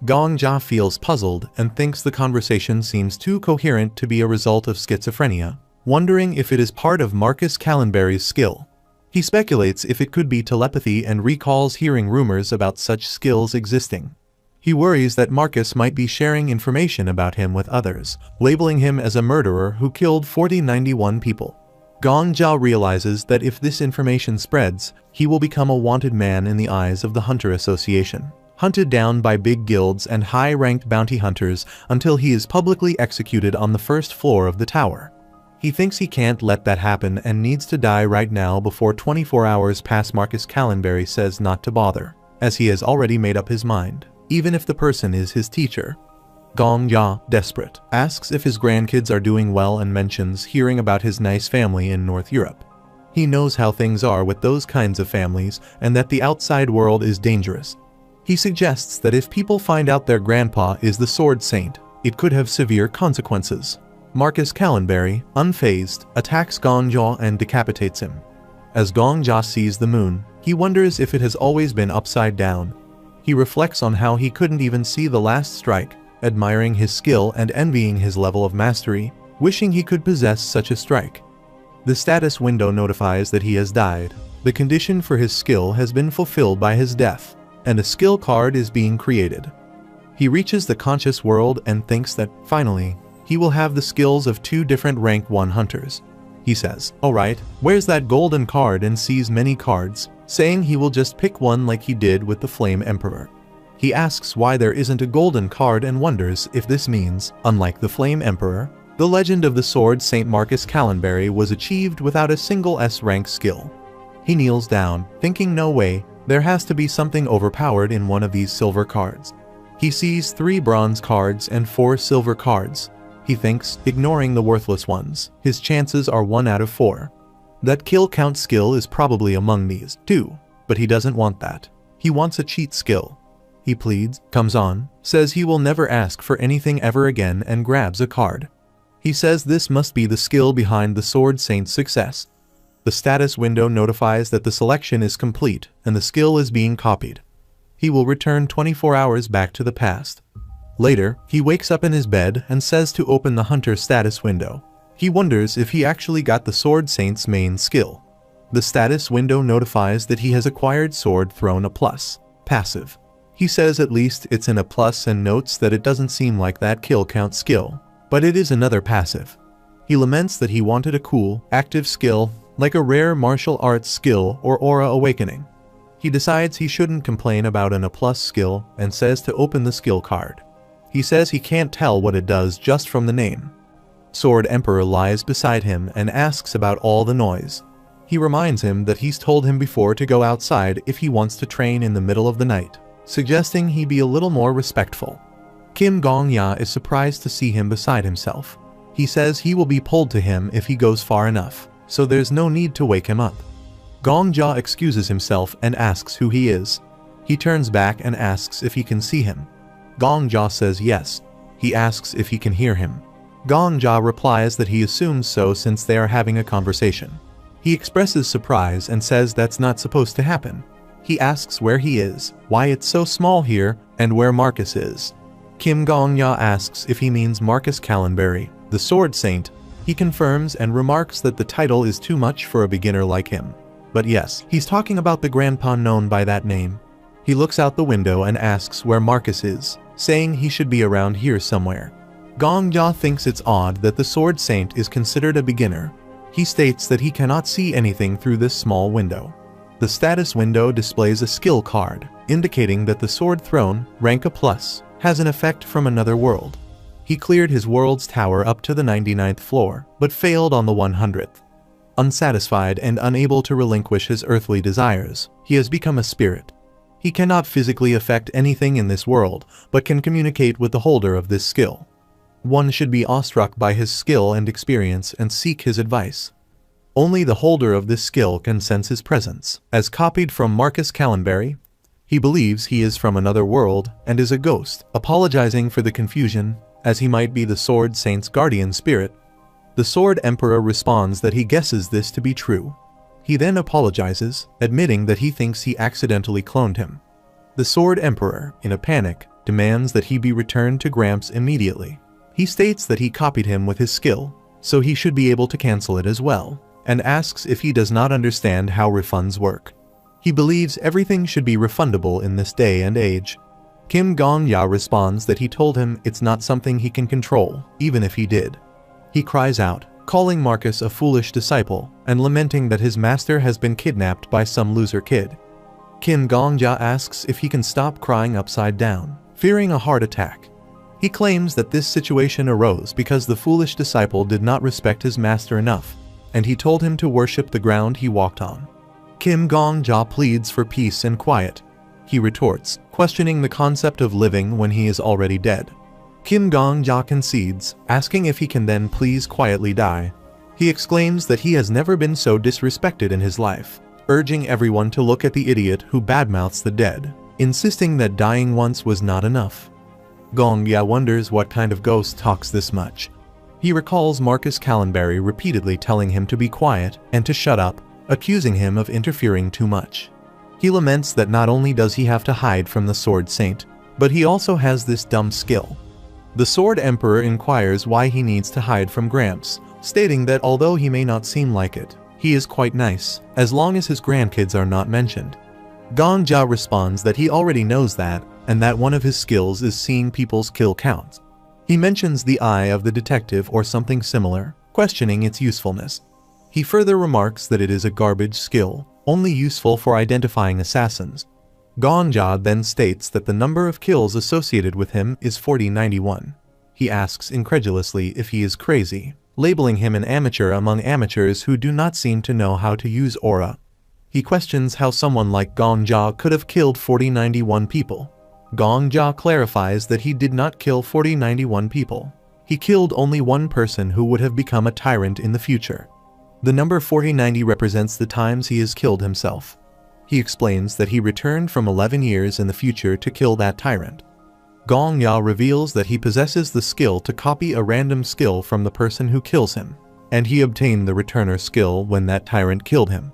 Gong-ja feels puzzled and thinks the conversation seems too coherent to be a result of schizophrenia, wondering if it is part of Marcus Callenberry's skill. He speculates if it could be telepathy and recalls hearing rumors about such skills existing. He worries that Marcus might be sharing information about him with others, labeling him as a murderer who killed 4091 people. Gong-ja realizes that if this information spreads, he will become a wanted man in the eyes of the Hunter Association, hunted down by big guilds and high-ranked bounty hunters until he is publicly executed on the first floor of the tower. He thinks he can't let that happen and needs to die right now before 24 hours pass. Marcus Callenberry says not to bother, as he has already made up his mind, even if the person is his teacher. Gong-ja, desperate, asks if his grandkids are doing well and mentions hearing about his nice family in North Europe. He knows how things are with those kinds of families and that the outside world is dangerous. He suggests that if people find out their grandpa is the Sword Saint, it could have severe consequences. Marcus Callenberry, unfazed, attacks Gong-ja and decapitates him. As Gong-ja sees the moon, he wonders if it has always been upside down. He reflects on how he couldn't even see the last strike, admiring his skill and envying his level of mastery, wishing he could possess such a strike. The status window notifies that he has died. The condition for his skill has been fulfilled by his death, and a skill card is being created. He reaches the conscious world and thinks that, finally, he will have the skills of 2 different rank 1 hunters. He says, "Alright, where's that golden card?" and sees many cards, saying he will just pick one like he did with the Flame Emperor. He asks why there isn't a golden card and wonders if this means, unlike the Flame Emperor, the legend of the Sword Saint Marcus Callenberry was achieved without a single S-rank skill. He kneels down, thinking no way, there has to be something overpowered in one of these silver cards. He sees 3 bronze cards and 4 silver cards. He thinks, ignoring the worthless ones, his chances are 1 out of 4. That kill count skill is probably among these, too, but he doesn't want that. He wants a cheat skill. He pleads, comes on, says he will never ask for anything ever again and grabs a card. He says this must be the skill behind the Sword Saint's success. The status window notifies that the selection is complete and the skill is being copied. He will return 24 hours back to the past. Later, he wakes up in his bed and says to open the Hunter status window. He wonders if he actually got the Sword Saint's main skill. The status window notifies that he has acquired Sword Thrown A+, passive. He says at least it's an A+ and notes that it doesn't seem like that kill count skill, but it is another passive. He laments that he wanted a cool, active skill, like a rare martial arts skill or aura awakening. He decides he shouldn't complain about an A+ skill and says to open the skill card. He says he can't tell what it does just from the name. Sword Emperor lies beside him and asks about all the noise. He reminds him that he's told him before to go outside if he wants to train in the middle of the night, suggesting he be a little more respectful. Kim Gong-ya is surprised to see him beside himself. He says he will be pulled to him if he goes far enough, so there's no need to wake him up. Gong-ja excuses himself and asks who he is. He turns back and asks if he can see him. Gong-ja says yes. He asks if he can hear him. Gong-ja replies that he assumes so since they are having a conversation. He expresses surprise and says that's not supposed to happen. He asks where he is, why it's so small here, and where Marcus is. Kim Gong-ya asks if he means Marcus Callenberry, the Sword Saint. He confirms and remarks that the title is too much for a beginner like him. But yes, he's talking about the grandpa known by that name. He looks out the window and asks where Marcus is, saying he should be around here somewhere. Gong-ja thinks it's odd that the Sword Saint is considered a beginner. He states that he cannot see anything through this small window. The status window displays a skill card, indicating that the Sword Thrown, rank A+, has an effect from another world. He cleared his world's tower up to the 99th floor, but failed on the 100th. Unsatisfied and unable to relinquish his earthly desires, he has become a spirit. He cannot physically affect anything in this world, but can communicate with the holder of this skill. One should be awestruck by his skill and experience and seek his advice. Only the holder of this skill can sense his presence. As copied from Marcus Callenberry, he believes he is from another world and is a ghost, apologizing for the confusion, as he might be the Sword Saint's guardian spirit. The Sword Emperor responds that he guesses this to be true. He then apologizes, admitting that he thinks he accidentally cloned him. The Sword Emperor, in a panic, demands that he be returned to Gramps immediately. He states that he copied him with his skill, so he should be able to cancel it as well, and asks if he does not understand how refunds work. He believes everything should be refundable in this day and age. Kim Gong-ya responds that he told him it's not something he can control, even if he did. He cries out, calling Marcus a foolish disciple, and lamenting that his master has been kidnapped by some loser kid. Kim Gong-ya asks if he can stop crying upside down, fearing a heart attack. He claims that this situation arose because the foolish disciple did not respect his master enough, and he told him to worship the ground he walked on. Kim Gong-ja pleads for peace and quiet. He retorts, questioning the concept of living when he is already dead. Kim Gong-ja concedes, asking if he can then please quietly die. He exclaims that he has never been so disrespected in his life, urging everyone to look at the idiot who badmouths the dead, insisting that dying once was not enough. Gong-ya wonders what kind of ghost talks this much. He recalls Marcus Callenberry repeatedly telling him to be quiet and to shut up, accusing him of interfering too much. He laments that not only does he have to hide from the Sword Saint, but he also has this dumb skill. The Sword Emperor inquires why he needs to hide from Gramps, stating that although he may not seem like it, he is quite nice, as long as his grandkids are not mentioned. Gong-ja responds that he already knows that, and that one of his skills is seeing people's kill counts. He mentions the eye of the detective or something similar, questioning its usefulness. He further remarks that it is a garbage skill, only useful for identifying assassins. Gong-ja then states that the number of kills associated with him is 4091. He asks incredulously if he is crazy, labeling him an amateur among amateurs who do not seem to know how to use aura. He questions how someone like Gong-ja could have killed 4091 people. Gong-ja clarifies that he did not kill 4091 people. He killed only one person who would have become a tyrant in the future. The number 4090 represents the times he has killed himself. He explains that he returned from 11 years in the future to kill that tyrant. Gong-ya reveals that he possesses the skill to copy a random skill from the person who kills him, and he obtained the returner skill when that tyrant killed him.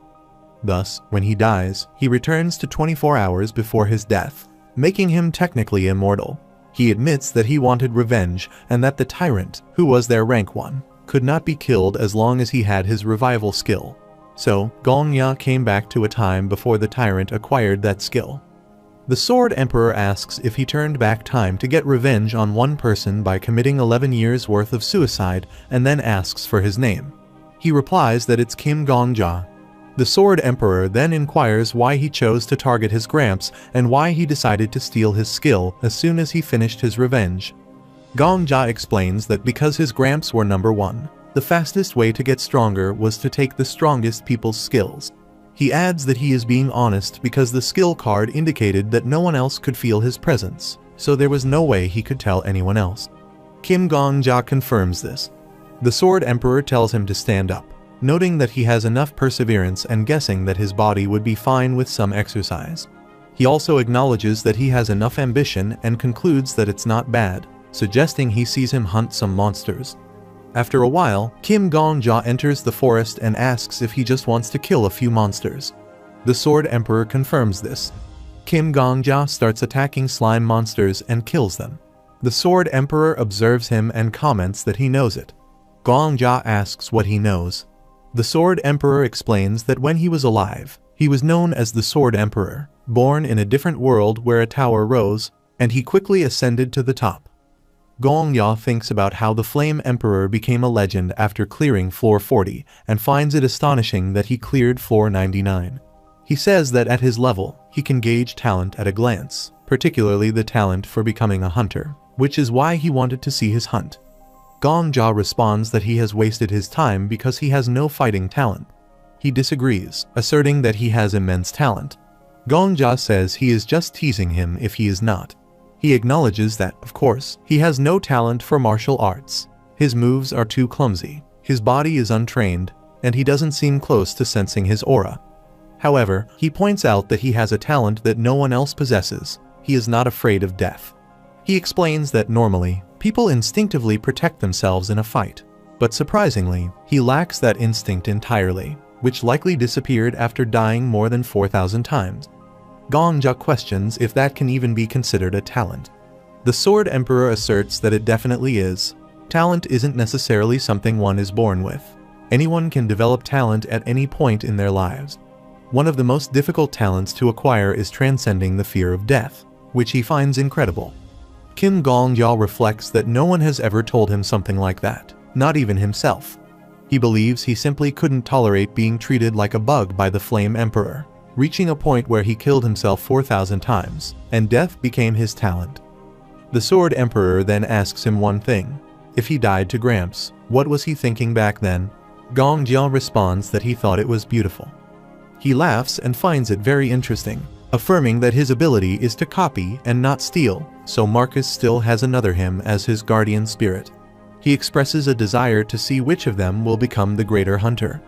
Thus, when he dies, he returns to 24 hours before his death, making him technically immortal. He admits that he wanted revenge and that the tyrant, who was their rank 1, could not be killed as long as he had his revival skill. So, Gong Ya came back to a time before the tyrant acquired that skill. The Sword Emperor asks if he turned back time to get revenge on one person by committing 11 years worth of suicide, and then asks for his name. He replies that it's Kim Gong-ja. The Sword Emperor then inquires why he chose to target his Gramps and why he decided to steal his skill as soon as he finished his revenge. Gong-ja explains that because his Gramps were number 1, the fastest way to get stronger was to take the strongest people's skills. He adds that he is being honest because the skill card indicated that no one else could feel his presence, so there was no way he could tell anyone else. Kim Gong-ja confirms this. The Sword Emperor tells him to stand up, noting that he has enough perseverance and guessing that his body would be fine with some exercise. He also acknowledges that he has enough ambition and concludes that it's not bad, suggesting he sees him hunt some monsters. After a while, Kim Gong-ja enters the forest and asks if he just wants to kill a few monsters. The Sword Emperor confirms this. Kim Gong-ja starts attacking slime monsters and kills them. The Sword Emperor observes him and comments that he knows it. Gong-ja asks what he knows. The Sword Emperor explains that when he was alive, he was known as the Sword Emperor, born in a different world where a tower rose, and he quickly ascended to the top. Gong-ya thinks about how the Flame Emperor became a legend after clearing floor 40 and finds it astonishing that he cleared floor 99. He says that at his level, he can gauge talent at a glance, particularly the talent for becoming a hunter, which is why he wanted to see his hunt. Gong-ja responds that he has wasted his time because he has no fighting talent. He disagrees, asserting that he has immense talent. Gong-ja says he is just teasing him if he is not. He acknowledges that, of course, he has no talent for martial arts. His moves are too clumsy, his body is untrained, and he doesn't seem close to sensing his aura. However, he points out that he has a talent that no one else possesses. He is not afraid of death. He explains that normally, people instinctively protect themselves in a fight. But surprisingly, he lacks that instinct entirely, which likely disappeared after dying more than 4,000 times. Gong-ja questions if that can even be considered a talent. The Sword Emperor asserts that it definitely is. Talent isn't necessarily something one is born with. Anyone can develop talent at any point in their lives. One of the most difficult talents to acquire is transcending the fear of death, which he finds incredible. Kim Gong-ya reflects that no one has ever told him something like that, not even himself. He believes he simply couldn't tolerate being treated like a bug by the Flame Emperor, reaching a point where he killed himself 4,000 times, and death became his talent. The Sword Emperor then asks him one thing. If he died to Gramps, what was he thinking back then? Gong-ja responds that he thought it was beautiful. He laughs and finds it very interesting, affirming that his ability is to copy and not steal, so Marcus still has another him as his guardian spirit. He expresses a desire to see which of them will become the greater hunter.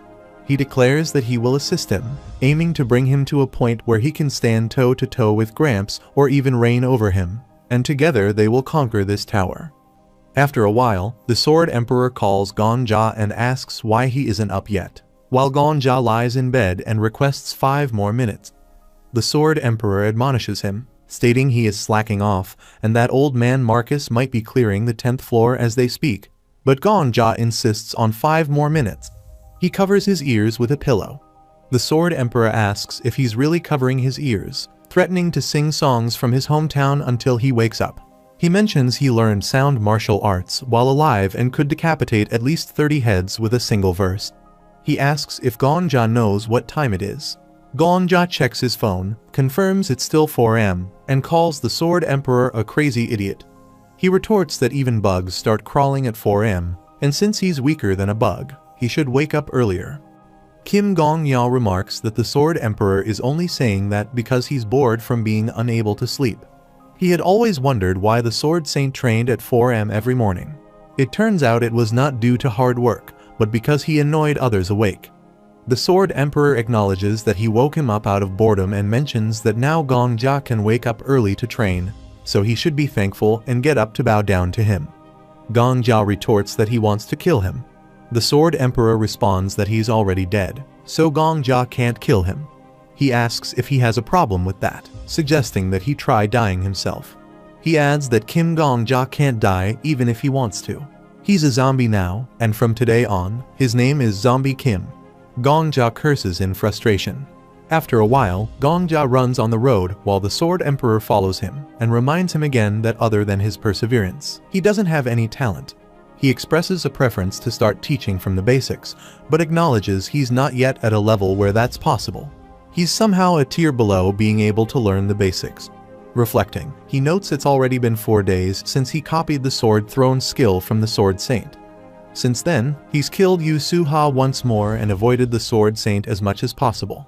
He declares that he will assist him, aiming to bring him to a point where he can stand toe-to-toe with Gramps or even reign over him, and together they will conquer this tower. After a while, the Sword Emperor calls Gong-ja and asks why he isn't up yet, while Gong-ja lies in bed and requests 5 more minutes. The Sword Emperor admonishes him, stating he is slacking off and that old man Marcus might be clearing the 10th floor as they speak, but Gong-ja insists on 5 more minutes. He covers his ears with a pillow. The Sword Emperor asks if he's really covering his ears, threatening to sing songs from his hometown until he wakes up. He mentions he learned sound martial arts while alive and could decapitate at least 30 heads with a single verse. He asks if Gong-ja knows what time it is. Gong-ja checks his phone, confirms it's still 4 a.m., and calls the Sword Emperor a crazy idiot. He retorts that even bugs start crawling at 4 a.m., and since he's weaker than a bug, he should wake up earlier. Kim Gong-ya remarks that the Sword Emperor is only saying that because he's bored from being unable to sleep. He had always wondered why the Sword Saint trained at 4 a.m. every morning. It turns out it was not due to hard work, but because he annoyed others awake. The Sword Emperor acknowledges that he woke him up out of boredom and mentions that now Gong-ja can wake up early to train, so he should be thankful and get up to bow down to him. Gong-ja retorts that he wants to kill him. The Sword Emperor responds that he's already dead, so Gong-ja can't kill him. He asks if he has a problem with that, suggesting that he try dying himself. He adds that Kim Gong-ja can't die even if he wants to. He's a zombie now, and from today on, his name is Zombie Kim. Gongja curses in frustration. After a while, Gongja runs on the road while the Sword Emperor follows him and reminds him again that other than his perseverance, he doesn't have any talent. He expresses a preference to start teaching from the basics, but acknowledges he's not yet at a level where that's possible. He's somehow a tier below being able to learn the basics. Reflecting, he notes it's already been 4 days since he copied the sword thrown skill from the Sword Saint. Since then, he's killed Yu Suha once more and avoided the Sword Saint as much as possible.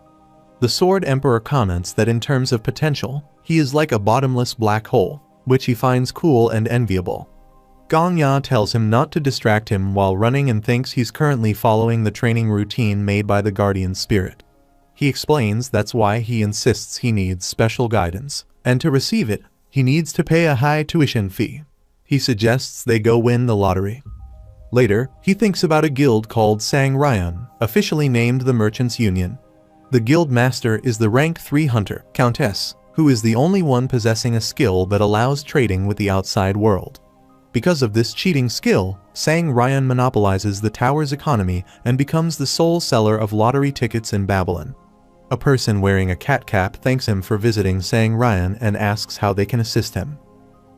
The Sword Emperor comments that in terms of potential, he is like a bottomless black hole, which he finds cool and enviable. Gongja tells him not to distract him while running and thinks he's currently following the training routine made by the Guardian Spirit. He explains that's why he insists he needs special guidance, and to receive it, he needs to pay a high tuition fee. He suggests they go win the lottery. Later, he thinks about a guild called Sang Ryan, officially named the Merchants Union. The guild master is the rank 3 hunter, Countess, who is the only one possessing a skill that allows trading with the outside world. Because of this cheating skill, Sang Ryan monopolizes the tower's economy and becomes the sole seller of lottery tickets in Babylon. A person wearing a cat cap thanks him for visiting Sang Ryan and asks how they can assist him.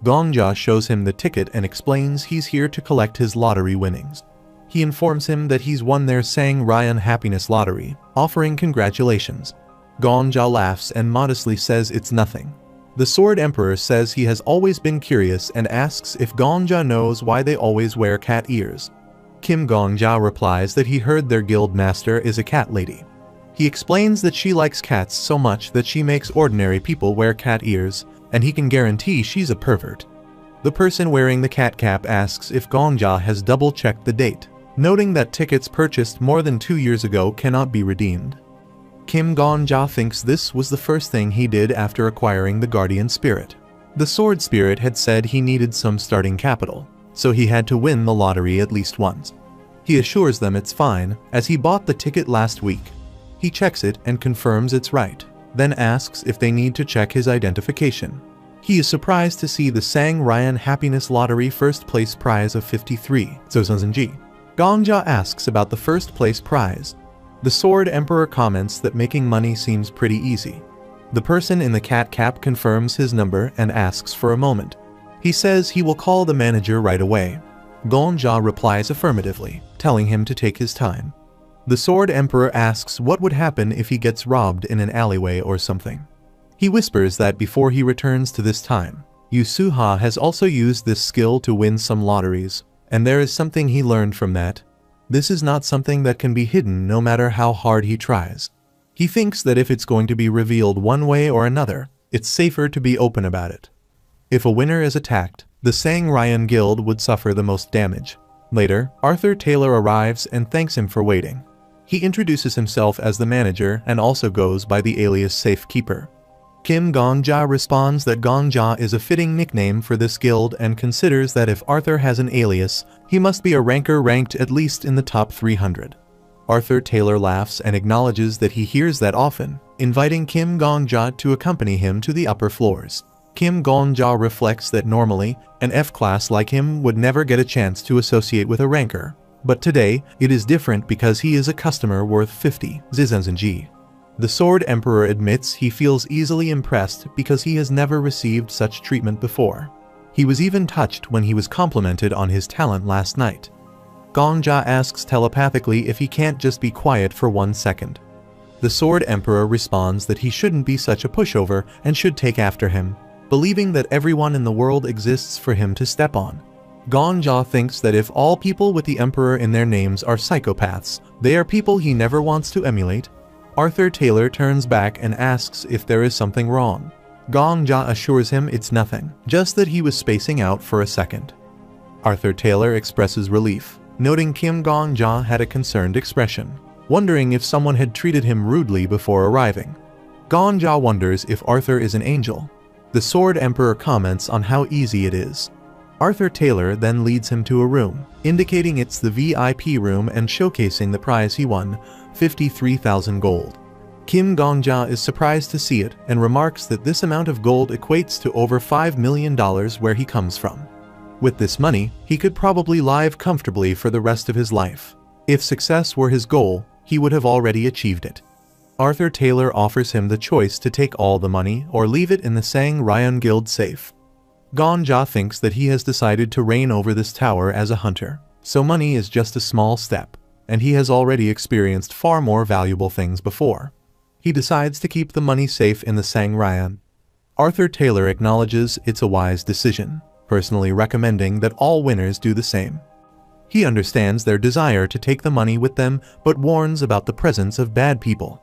Gongja shows him the ticket and explains he's here to collect his lottery winnings. He informs him that he's won their Sang Ryan Happiness Lottery, offering congratulations. Gongja laughs and modestly says it's nothing. The Sword Emperor says he has always been curious and asks if Gongja knows why they always wear cat ears. Kim Gongja replies that he heard their guild master is a cat lady. He explains that she likes cats so much that she makes ordinary people wear cat ears, and he can guarantee she's a pervert. The person wearing the cat cap asks if Gongja has double-checked the date, noting that tickets purchased more than 2 years ago cannot be redeemed. Kim Gongja thinks this was the first thing he did after acquiring the Guardian Spirit. The Sword Spirit had said he needed some starting capital, so he had to win the lottery at least once. He assures them it's fine, as he bought the ticket last week. He checks it and confirms it's right, then asks if they need to check his identification. He is surprised to see the Sang Ryan Happiness Lottery first place prize of 53,000 G. Gongja asks about the first place prize. The Sword Emperor comments that making money seems pretty easy. The person in the cat cap confirms his number and asks for a moment. He says he will call the manager right away. Gongja replies affirmatively, telling him to take his time. The Sword Emperor asks what would happen if he gets robbed in an alleyway or something. He whispers that before he returns to this time, Yu Suha has also used this skill to win some lotteries, and there is something he learned from that. This is not something that can be hidden no matter how hard he tries. He thinks that if it's going to be revealed one way or another, it's safer to be open about it. If a winner is attacked, the Sang Ryan Guild would suffer the most damage. Later, Arthur Taylor arrives and thanks him for waiting. He introduces himself as the manager and also goes by the alias Safekeeper. Kim Gongja responds that Gongja is a fitting nickname for this guild and considers that if Arthur has an alias, he must be a ranker ranked at least in the top 300. Arthur Taylor laughs and acknowledges that he hears that often, inviting Kim Gongja to accompany him to the upper floors. Kim Gongja reflects that normally, an F-class like him would never get a chance to associate with a ranker. But today, it is different because he is a customer worth 50,000 G. The Sword Emperor admits he feels easily impressed because he has never received such treatment before. He was even touched when he was complimented on his talent last night. Gongja asks telepathically if he can't just be quiet for 1 second. The Sword Emperor responds that he shouldn't be such a pushover and should take after him, believing that everyone in the world exists for him to step on. Gongja thinks that if all people with the Emperor in their names are psychopaths, they are people he never wants to emulate. Arthur Taylor turns back and asks if there is something wrong. Gongja assures him it's nothing, just that he was spacing out for a second. Arthur Taylor expresses relief, noting Kim Gongja had a concerned expression, wondering if someone had treated him rudely before arriving. Gongja wonders if Arthur is an angel. The Sword Emperor comments on how easy it is. Arthur Taylor then leads him to a room, indicating it's the VIP room and showcasing the prize he won, 53,000 gold. Kim Gongja is surprised to see it and remarks that this amount of gold equates to over $5 million where he comes from. With this money, he could probably live comfortably for the rest of his life. If success were his goal, he would have already achieved it. Arthur Taylor offers him the choice to take all the money or leave it in the Sang Ryan Guild safe. Ganja thinks that he has decided to reign over this tower as a hunter, so money is just a small step, and he has already experienced far more valuable things before. He decides to keep the money safe in the Sang Ryan. Arthur Taylor acknowledges it's a wise decision, personally recommending that all winners do the same. He understands their desire to take the money with them but warns about the presence of bad people.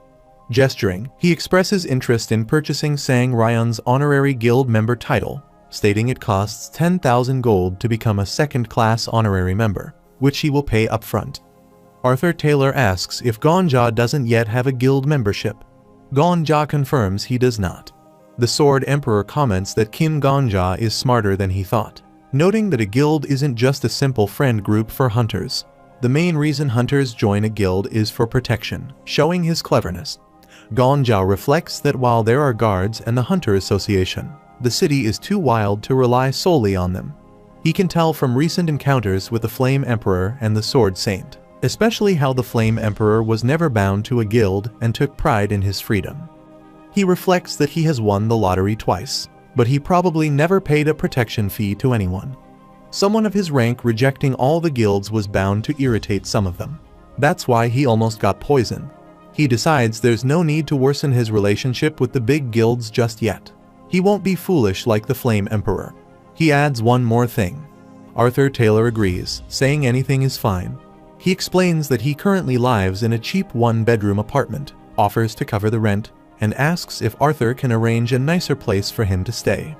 Gesturing, he expresses interest in purchasing Sang Ryan's honorary guild member title, stating it costs 10,000 gold to become a second-class honorary member, which he will pay upfront. Arthur Taylor asks if Ganja doesn't yet have a guild membership. Ganja confirms he does not. The Sword Emperor comments that Kim Ganja is smarter than he thought, noting that a guild isn't just a simple friend group for hunters. The main reason hunters join a guild is for protection, showing his cleverness. Ganja reflects that while there are guards and the Hunter Association, the city is too wild to rely solely on them. He can tell from recent encounters with the Flame Emperor and the Sword Saint, especially how the Flame Emperor was never bound to a guild and took pride in his freedom. He reflects that he has won the lottery twice, but he probably never paid a protection fee to anyone. Someone of his rank rejecting all the guilds was bound to irritate some of them. That's why he almost got poisoned. He decides there's no need to worsen his relationship with the big guilds just yet. He won't be foolish like the Flame Emperor. He adds one more thing. Arthur Taylor agrees, saying anything is fine. He explains that he currently lives in a cheap one-bedroom apartment, offers to cover the rent, and asks if Arthur can arrange a nicer place for him to stay.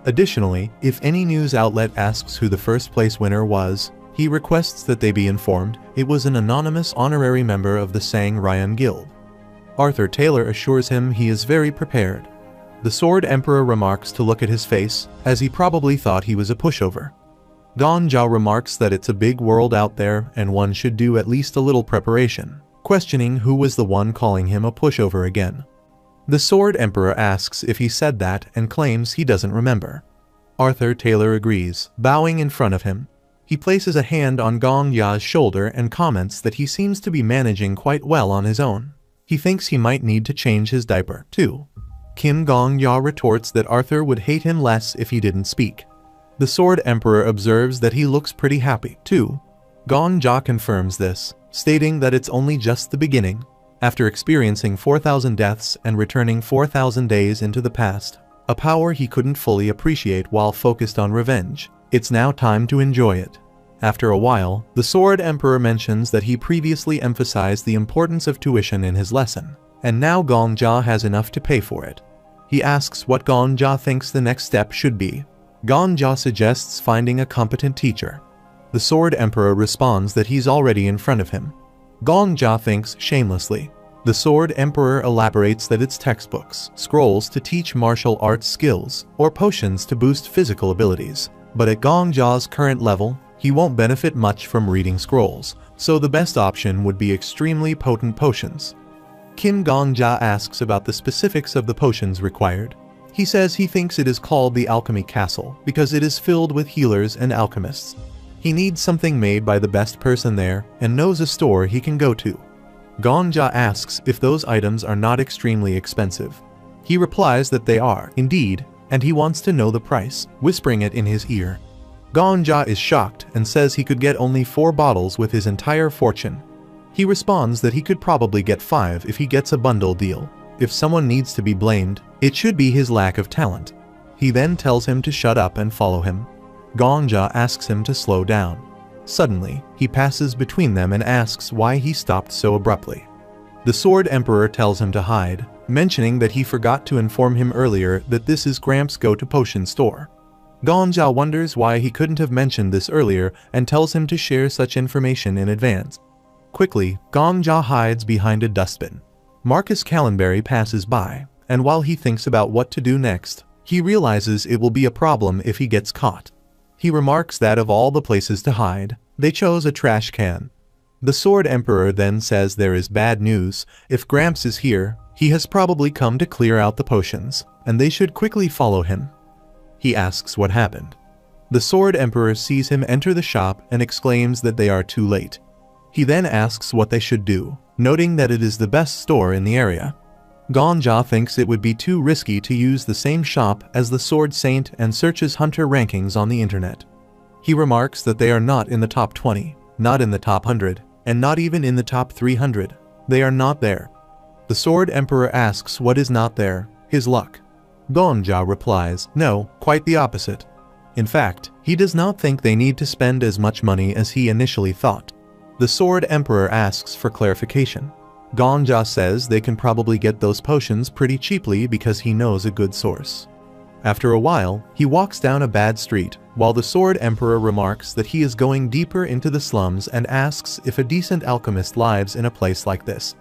Additionally, if any news outlet asks who the first-place winner was, he requests that they be informed it was an anonymous honorary member of the Sang Ryan Guild. Arthur Taylor assures him he is very prepared. The Sword Emperor remarks to look at his face, as he probably thought he was a pushover. Ganja remarks that it's a big world out there and one should do at least a little preparation, questioning who was the one calling him a pushover again. The Sword Emperor asks if he said that and claims he doesn't remember. Arthur Taylor agrees, bowing in front of him. He places a hand on Ganja's shoulder and comments that he seems to be managing quite well on his own. He thinks he might need to change his diaper, too. Kim Ganja retorts that Arthur would hate him less if he didn't speak. The Sword Emperor observes that he looks pretty happy, too. Ganja confirms this, stating that it's only just the beginning. After experiencing 4,000 deaths and returning 4,000 days into the past, a power he couldn't fully appreciate while focused on revenge, it's now time to enjoy it. After a while, the Sword Emperor mentions that he previously emphasized the importance of tuition in his lesson, and now Ganja has enough to pay for it. He asks what Ganja thinks the next step should be. Ganja suggests finding a competent teacher. The Sword Emperor responds that he's already in front of him. Ganja thinks shamelessly. The Sword Emperor elaborates that it's textbooks, scrolls to teach martial arts skills, or potions to boost physical abilities. But at Ganja's current level, he won't benefit much from reading scrolls, so the best option would be extremely potent potions. Kim Ganja asks about the specifics of the potions required. He says he thinks it is called the Alchemy Castle because it is filled with healers and alchemists. He needs something made by the best person there and knows a store he can go to. Ganja asks if those items are not extremely expensive. He replies that they are, indeed, and he wants to know the price, whispering it in his ear. Ganja is shocked and says he could get only 4 bottles with his entire fortune. He responds that he could probably get 5 if he gets a bundle deal. If someone needs to be blamed, it should be his lack of talent. He then tells him to shut up and follow him. Ganja asks him to slow down. Suddenly, he passes between them and asks why he stopped so abruptly. The Sword Emperor tells him to hide, mentioning that he forgot to inform him earlier that this is Gramps' go-to potion store. Ganja wonders why he couldn't have mentioned this earlier and tells him to share such information in advance. Quickly, Ganja hides behind a dustbin. Marcus Callenberry passes by, and while he thinks about what to do next, he realizes it will be a problem if he gets caught. He remarks that of all the places to hide, they chose a trash can. The Sword Emperor then says there is bad news. If Gramps is here, he has probably come to clear out the potions, and they should quickly follow him. He asks what happened. The Sword Emperor sees him enter the shop and exclaims that they are too late. He then asks what they should do, noting that it is the best store in the area. Ganja thinks it would be too risky to use the same shop as the Sword Saint and searches hunter rankings on the internet. He remarks that they are not in the top 20, not in the top 100, and not even in the top 300. They are not there. The Sword Emperor asks what is not there, his luck. Ganja replies, no, quite the opposite. In fact, he does not think they need to spend as much money as he initially thought. The Sword Emperor asks for clarification. Ganja says they can probably get those potions pretty cheaply because he knows a good source. After a while, he walks down a bad street, while the Sword Emperor remarks that he is going deeper into the slums and asks if a decent alchemist lives in a place like this.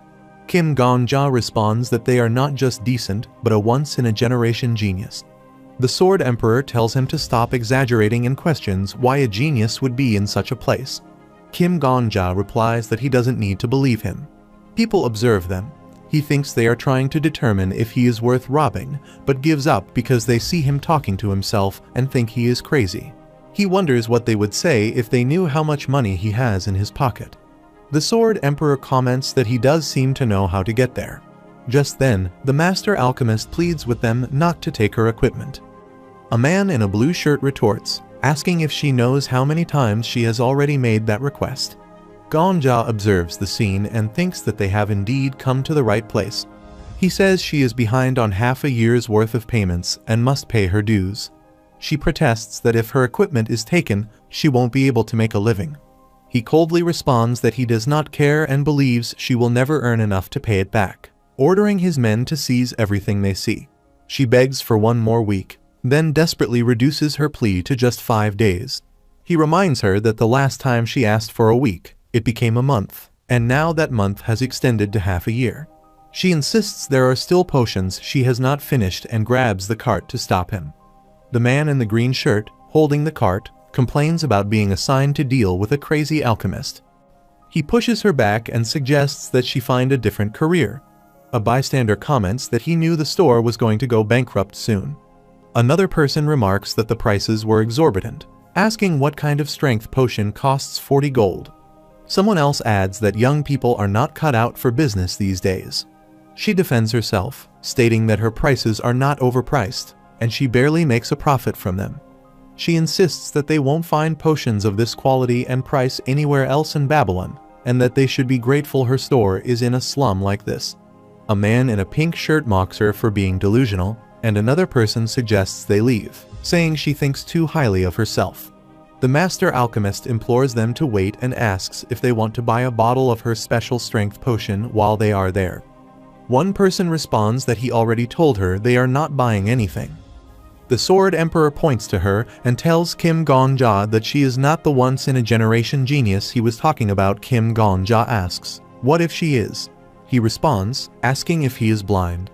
Kim Ganja responds that they are not just decent, but a once-in-a-generation genius. The Sword Emperor tells him to stop exaggerating and questions why a genius would be in such a place. Kim Ganja replies that he doesn't need to believe him. People observe them. He thinks they are trying to determine if he is worth robbing, but gives up because they see him talking to himself and think he is crazy. He wonders what they would say if they knew how much money he has in his pocket. The Sword Emperor comments that he does seem to know how to get there. Just then, the Master Alchemist pleads with them not to take her equipment. A man in a blue shirt retorts, asking if she knows how many times she has already made that request. Ganja observes the scene and thinks that they have indeed come to the right place. He says she is behind on half a year's worth of payments and must pay her dues. She protests that if her equipment is taken, she won't be able to make a living. He coldly responds that he does not care and believes she will never earn enough to pay it back, ordering his men to seize everything they see. She begs for one more week, then desperately reduces her plea to just 5 days. He reminds her that the last time she asked for a week, it became a month, and now that month has extended to half a year. She insists there are still potions she has not finished and grabs the cart to stop him. The man in the green shirt, holding the cart, complains about being assigned to deal with a crazy alchemist. He pushes her back and suggests that she find a different career. A bystander comments that he knew the store was going to go bankrupt soon. Another person remarks that the prices were exorbitant, asking what kind of strength potion costs 40 gold. Someone else adds that young people are not cut out for business these days. She defends herself, stating that her prices are not overpriced, and she barely makes a profit from them. She insists that they won't find potions of this quality and price anywhere else in Babylon, and that they should be grateful her store is in a slum like this. A man in a pink shirt mocks her for being delusional, and another person suggests they leave, saying she thinks too highly of herself. The Master Alchemist implores them to wait and asks if they want to buy a bottle of her special strength potion while they are there. One person responds that he already told her they are not buying anything. The Sword Emperor points to her and tells Kim Ganja that she is not the once-in-a-generation genius he was talking about. Kim Ganja asks, "What if she is?" He responds, asking if he is blind.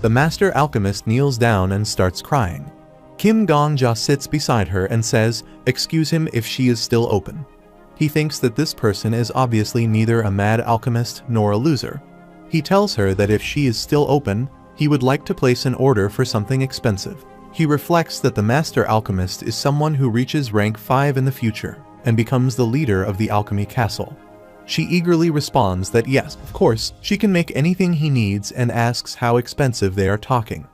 The Master Alchemist kneels down and starts crying. Kim Ganja sits beside her and says, "Excuse him if she is still open." He thinks that this person is obviously neither a mad alchemist nor a loser. He tells her that if she is still open, he would like to place an order for something expensive. He reflects that the Master Alchemist is someone who reaches rank 5 in the future and becomes the leader of the alchemy castle. She eagerly responds that yes, of course, she can make anything he needs and asks how expensive they are talking.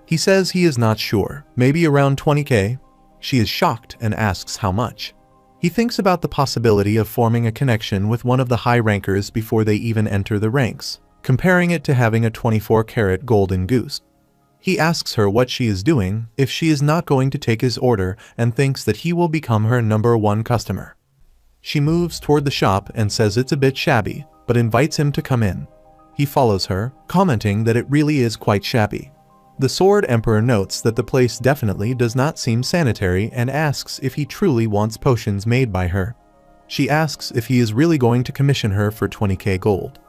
He says he is not sure, maybe around 20k. She is shocked and asks how much. He thinks about the possibility of forming a connection with one of the high rankers before they even enter the ranks, comparing it to having a 24-karat golden goose. He asks her what she is doing if she is not going to take his order and thinks that he will become her #1 customer. She moves toward the shop and says it's a bit shabby, but invites him to come in. He follows her, commenting that it really is quite shabby. The Sword Emperor notes that the place definitely does not seem sanitary and asks if he truly wants potions made by her. She asks if he is really going to commission her for 20k gold.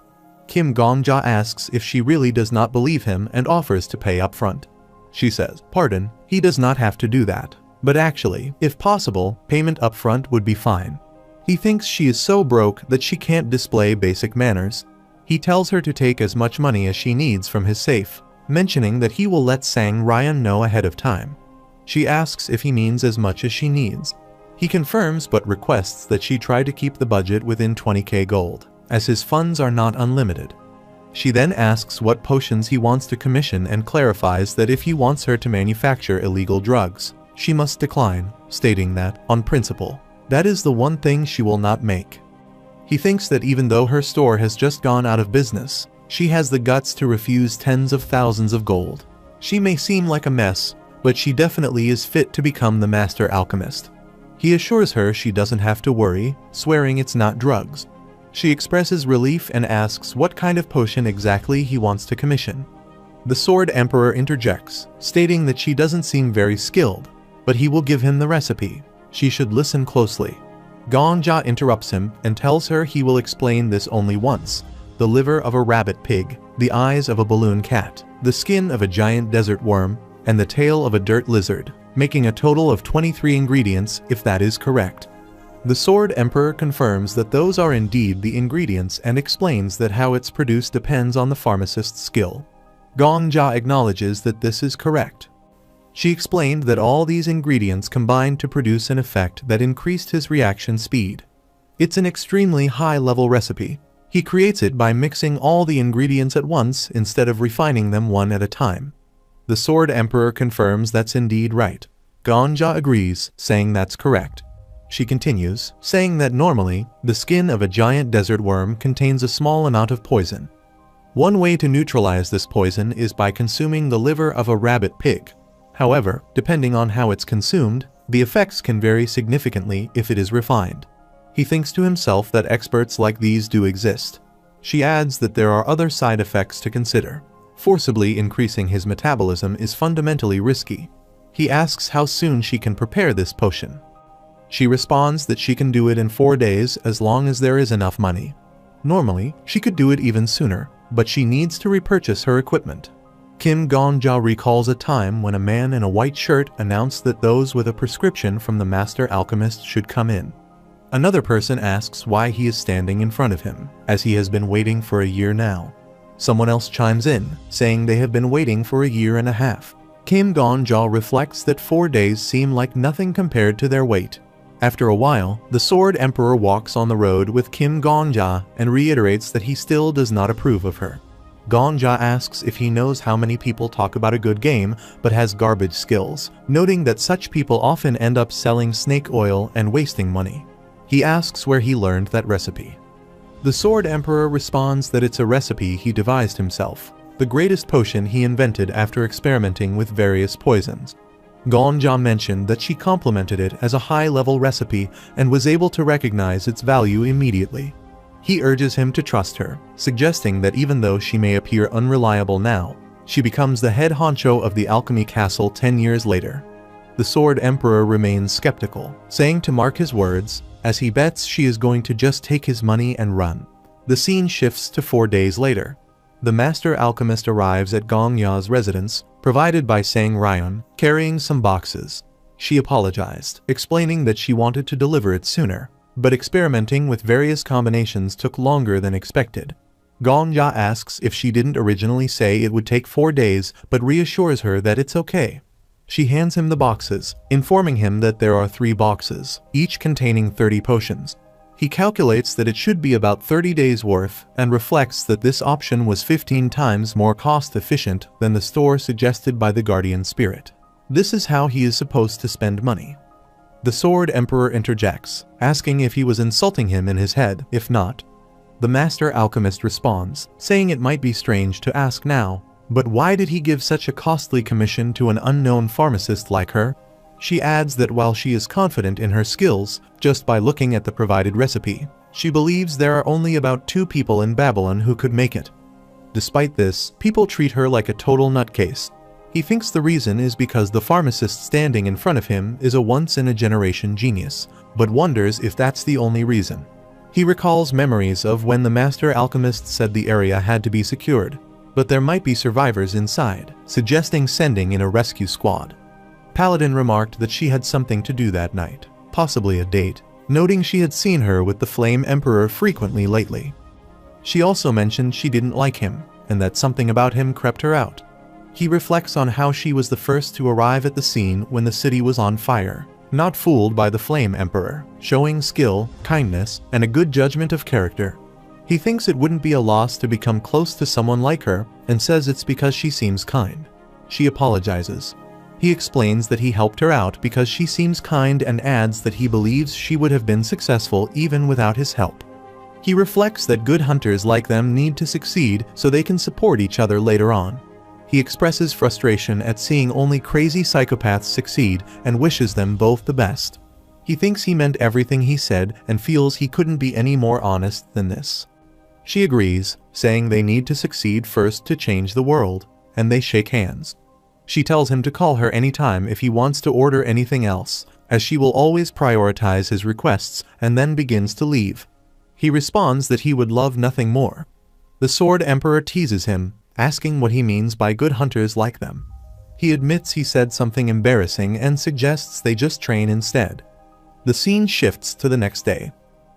Kim Ganja asks if she really does not believe him and offers to pay up front. She says, "Pardon, he does not have to do that, but actually, if possible, payment up front would be fine." He thinks she is so broke that she can't display basic manners. He tells her to take as much money as she needs from his safe, mentioning that he will let Sang Ryan know ahead of time. She asks if he means as much as she needs. He confirms but requests that she try to keep the budget within 20k gold, as his funds are not unlimited. She then asks what potions he wants to commission and clarifies that if he wants her to manufacture illegal drugs, she must decline, stating that, on principle, that is the one thing she will not make. He thinks that even though her store has just gone out of business, she has the guts to refuse tens of thousands of gold. She may seem like a mess, but she definitely is fit to become the master alchemist. He assures her she doesn't have to worry, swearing it's not drugs. She expresses relief and asks what kind of potion exactly he wants to commission. The Sword Emperor interjects, stating that she doesn't seem very skilled, but he will give him the recipe. She should listen closely. Gongja interrupts him and tells her he will explain this only once: the liver of a rabbit pig, the eyes of a balloon cat, the skin of a giant desert worm, and the tail of a dirt lizard, making a total of 23 ingredients if that is correct. The Sword Emperor confirms that those are indeed the ingredients and explains that how it's produced depends on the pharmacist's skill. Gongja acknowledges that this is correct. She explained that all these ingredients combined to produce an effect that increased his reaction speed. It's an extremely high-level recipe. He creates it by mixing all the ingredients at once instead of refining them one at a time. The Sword Emperor confirms that's indeed right. Gongja agrees, saying that's correct. She continues, saying that normally, the skin of a giant desert worm contains a small amount of poison. One way to neutralize this poison is by consuming the liver of a rabbit pig. However, depending on how it's consumed, the effects can vary significantly if it is refined. He thinks to himself that experts like these do exist. She adds that there are other side effects to consider. Forcibly increasing his metabolism is fundamentally risky. He asks how soon she can prepare this potion. She responds that she can do it in 4 days as long as there is enough money. Normally, she could do it even sooner, but she needs to repurchase her equipment. Kim Gongja recalls a time when a man in a white shirt announced that those with a prescription from the master alchemist should come in. Another person asks why he is standing in front of him, as he has been waiting for a year now. Someone else chimes in, saying they have been waiting for a year and a half. Kim Gongja reflects that 4 days seem like nothing compared to their wait. After a while, the Sword Emperor walks on the road with Kim Gongja and reiterates that he still does not approve of her. Gongja asks if he knows how many people talk about a good game but has garbage skills, noting that such people often end up selling snake oil and wasting money. He asks where he learned that recipe. The Sword Emperor responds that it's a recipe he devised himself, the greatest potion he invented after experimenting with various poisons. Gongja mentioned that she complimented it as a high-level recipe and was able to recognize its value immediately. He urges him to trust her, suggesting that even though she may appear unreliable now, she becomes the head honcho of the alchemy castle 10 years later. The Sword Emperor remains skeptical, saying to mark his words, as he bets she is going to just take his money and run. The scene shifts to 4 days later. The master alchemist arrives at Gongya's residence, provided by Sang Ryan, carrying some boxes. She apologized, explaining that she wanted to deliver it sooner, but experimenting with various combinations took longer than expected. Gongja asks if she didn't originally say it would take 4 days, but reassures her that it's okay. She hands him the boxes, informing him that there are 3 boxes, each containing 30 potions. He calculates that it should be about 30 days worth and reflects that this option was 15 times more cost-efficient than the store suggested by the guardian spirit. This is how he is supposed to spend money. The Sword Emperor interjects, asking if he was insulting him in his head. If not, the master alchemist responds, saying it might be strange to ask now, but why did he give such a costly commission to an unknown pharmacist like her? She adds that while she is confident in her skills, just by looking at the provided recipe, she believes there are only about 2 people in Babylon who could make it. Despite this, people treat her like a total nutcase. He thinks the reason is because the pharmacist standing in front of him is a once-in-a-generation genius, but wonders if that's the only reason. He recalls memories of when the master alchemist said the area had to be secured, but there might be survivors inside, suggesting sending in a rescue squad. Paladin remarked that she had something to do that night, possibly a date, noting she had seen her with the Flame Emperor frequently lately. She also mentioned she didn't like him, and that something about him crept her out. He reflects on how she was the first to arrive at the scene when the city was on fire. not fooled by the Flame Emperor, showing skill, kindness, and a good judgment of character. He thinks it wouldn't be a loss to become close to someone like her, and says it's because she seems kind. She apologizes. He explains that he helped her out because she seems kind and adds that he believes she would have been successful even without his help. He reflects that good hunters like them need to succeed so they can support each other later on. He expresses frustration at seeing only crazy psychopaths succeed and wishes them both the best. He thinks he meant everything he said and feels he couldn't be any more honest than this. She agrees, saying they need to succeed first to change the world, and they shake hands. She tells him to call her anytime if he wants to order anything else, as she will always prioritize his requests, and then begins to leave. He responds that he would love nothing more. The Sword Emperor teases him, asking what he means by good hunters like them. He admits he said something embarrassing and suggests they just train instead. The scene shifts to the next day.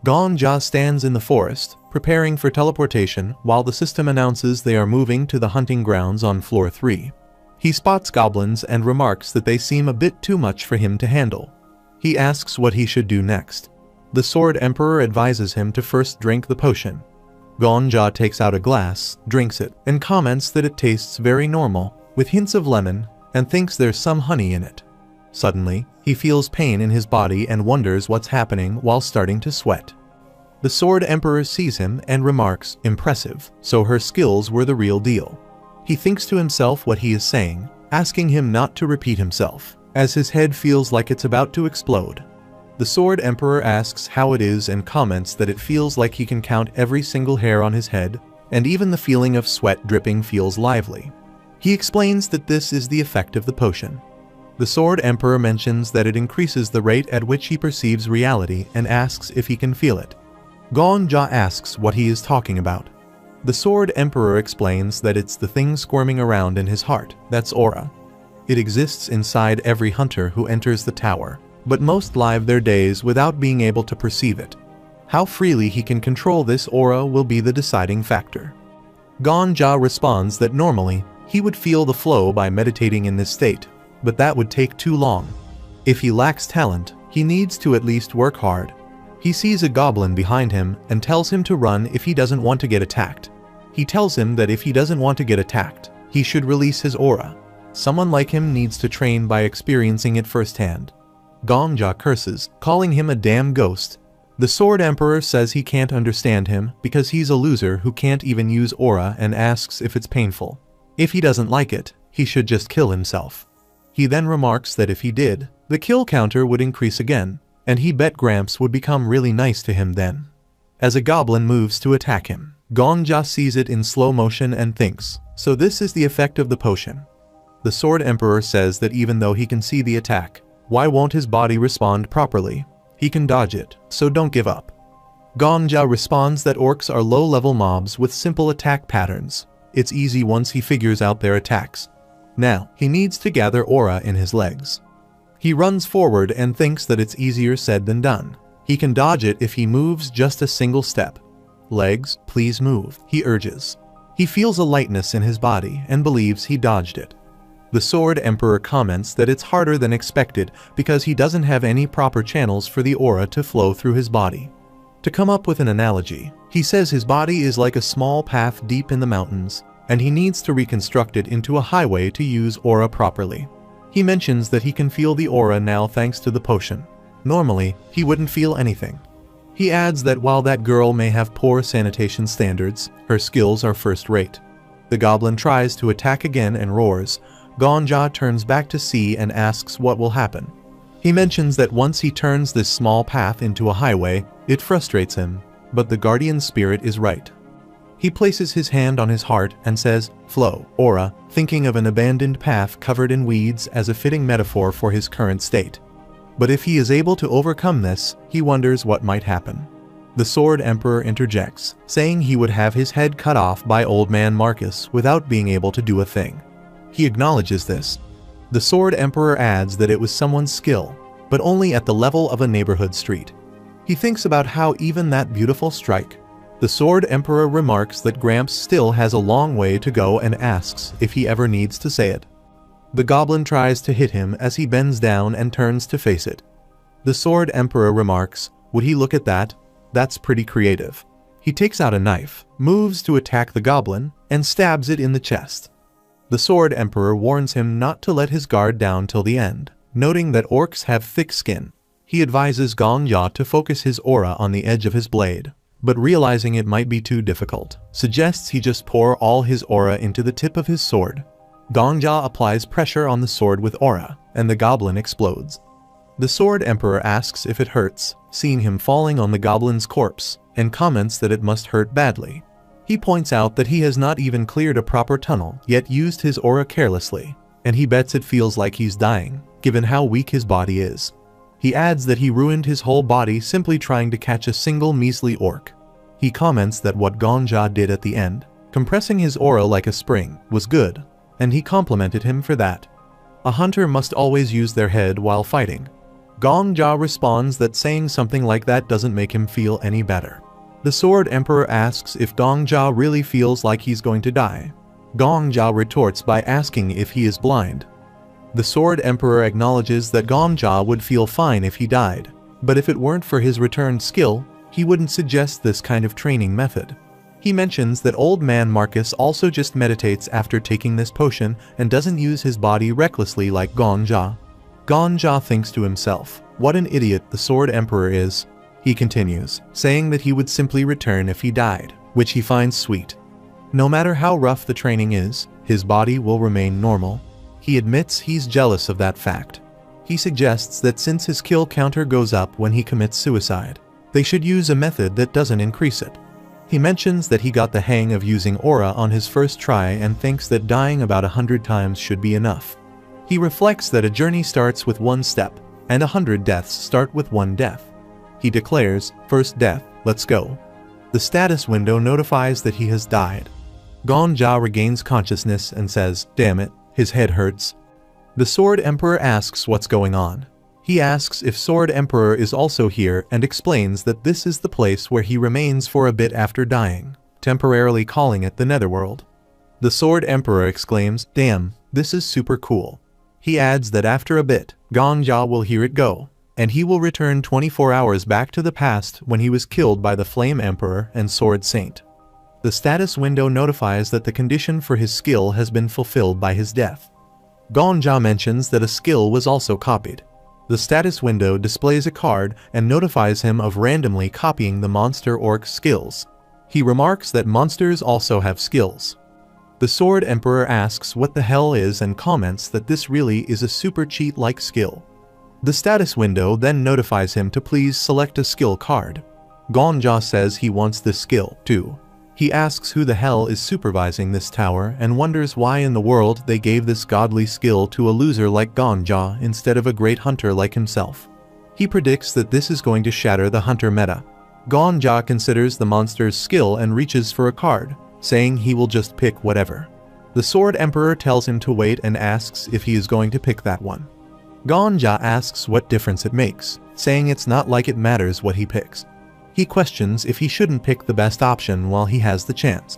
Gonja stands in the forest, preparing for teleportation while the system announces they are moving to the hunting grounds on floor 3. He spots goblins and remarks that they seem a bit too much for him to handle. He asks what he should do next. The Sword Emperor advises him to first drink the potion. Gonja takes out a glass, drinks it, and comments that it tastes very normal, with hints of lemon, and thinks there's some honey in it. Suddenly, he feels pain in his body and wonders what's happening while starting to sweat. The Sword Emperor sees him and remarks, "Impressive, so her skills were the real deal." He thinks to himself what he is saying, asking him not to repeat himself, as his head feels like it's about to explode. The Sword Emperor asks how it is and comments that it feels like he can count every single hair on his head, and even the feeling of sweat dripping feels lively. He explains that this is the effect of the potion. The Sword Emperor mentions that it increases the rate at which he perceives reality and asks if he can feel it. Gonja asks what he is talking about. The Sword Emperor explains that it's the thing squirming around in his heart, that's aura. It exists inside every hunter who enters the tower, but most live their days without being able to perceive it. How freely he can control this aura will be the deciding factor. Gonja responds that normally, he would feel the flow by meditating in this state, but that would take too long. If he lacks talent, he needs to at least work hard. He sees a goblin behind him and tells him to run if he doesn't want to get attacked. He tells him that if he doesn't want to get attacked, he should release his aura. Someone like him needs to train by experiencing it firsthand. Gonja curses, calling him a damn ghost. The Sword Emperor says he can't understand him because he's a loser who can't even use aura and asks if it's painful. If he doesn't like it, he should just kill himself. He then remarks that if he did, the kill counter would increase again, and he bet Gramps would become really nice to him then. As a goblin moves to attack him, Gonja sees it in slow motion and thinks, so this is the effect of the potion. The Sword Emperor says that even though he can see the attack, why won't his body respond properly? He can dodge it, so don't give up. Gonja responds that orcs are low-level mobs with simple attack patterns. It's easy once he figures out their attacks. Now, he needs to gather aura in his legs. He runs forward and thinks that it's easier said than done. He can dodge it if he moves just a single step. "Legs, please move," he urges. He feels a lightness in his body and believes he dodged it. The Sword Emperor comments that it's harder than expected because he doesn't have any proper channels for the aura to flow through his body. To come up with an analogy, he says his body is like a small path deep in the mountains, and he needs to reconstruct it into a highway to use aura properly. He mentions that he can feel the aura now thanks to the potion. Normally, he wouldn't feel anything. He adds that while that girl may have poor sanitation standards, her skills are first-rate. The goblin tries to attack again and roars. Gonja turns back to see and asks what will happen. He mentions that once he turns this small path into a highway, it frustrates him, but the guardian spirit is right. He places his hand on his heart and says, "Flow, aura," thinking of an abandoned path covered in weeds as a fitting metaphor for his current state. But if he is able to overcome this, he wonders what might happen. The Sword Emperor interjects, saying he would have his head cut off by Old Man Marcus without being able to do a thing. He acknowledges this. The Sword Emperor adds that it was someone's skill, but only at the level of a neighborhood street. He thinks about how even that beautiful strike. The Sword Emperor remarks that Gramps still has a long way to go and asks if he ever needs to say it. The goblin tries to hit him as he bends down and turns to face it. The Sword Emperor remarks, "Would he look at that? That's pretty creative." He takes out a knife, moves to attack the goblin, and stabs it in the chest. The Sword Emperor warns him not to let his guard down till the end, noting that orcs have thick skin. He advises Gongja to focus his aura on the edge of his blade, but realizing it might be too difficult, suggests he just pour all his aura into the tip of his sword. Gongja applies pressure on the sword with aura, and the goblin explodes. The Sword Emperor asks if it hurts, seeing him falling on the goblin's corpse, and comments that it must hurt badly. He points out that he has not even cleared a proper tunnel, yet used his aura carelessly, and he bets it feels like he's dying, given how weak his body is. He adds that he ruined his whole body simply trying to catch a single measly orc. He comments that what Gongja did at the end, compressing his aura like a spring, was good, and he complimented him for that. A hunter must always use their head while fighting. Gongja responds that saying something like that doesn't make him feel any better. The Sword Emperor asks if Gongja really feels like he's going to die. Gongja retorts by asking if he is blind. The Sword Emperor acknowledges that Gongja would feel fine if he died, but if it weren't for his returned skill, he wouldn't suggest this kind of training method. He mentions that old man Marcus also just meditates after taking this potion and doesn't use his body recklessly like Gongja. Gongja thinks to himself, what an idiot the Sword Emperor is. He continues, saying that he would simply return if he died, which he finds sweet. No matter how rough the training is, his body will remain normal. He admits he's jealous of that fact. He suggests that since his kill counter goes up when he commits suicide, they should use a method that doesn't increase it. He mentions that he got the hang of using aura on his first try and thinks that dying about 100 times should be enough. He reflects that a journey starts with one step, and 100 deaths start with one death. He declares, "First death, let's go." The status window notifies that he has died. Gongja regains consciousness and says, "Damn it, his head hurts." The Sword Emperor asks what's going on. He asks if Sword Emperor is also here and explains that this is the place where he remains for a bit after dying, temporarily calling it the Netherworld. The Sword Emperor exclaims, "Damn, this is super cool." He adds that after a bit, Gongja will hear it go, and he will return 24 hours back to the past when he was killed by the Flame Emperor and Sword Saint. The status window notifies that the condition for his skill has been fulfilled by his death. Gongja mentions that a skill was also copied. The status window displays a card and notifies him of randomly copying the monster orc's skills. He remarks that monsters also have skills. The Sword Emperor asks what the hell is and comments that this really is a super cheat-like skill. The status window then notifies him to please select a skill card. Gongja says he wants this skill, too. He asks who the hell is supervising this tower and wonders why in the world they gave this godly skill to a loser like Gongja instead of a great hunter like himself. He predicts that this is going to shatter the hunter meta. Gongja considers the monster's skill and reaches for a card, saying he will just pick whatever. The Sword Emperor tells him to wait and asks if he is going to pick that one. Gongja asks what difference it makes, saying it's not like it matters what he picks. He questions if he shouldn't pick the best option while he has the chance.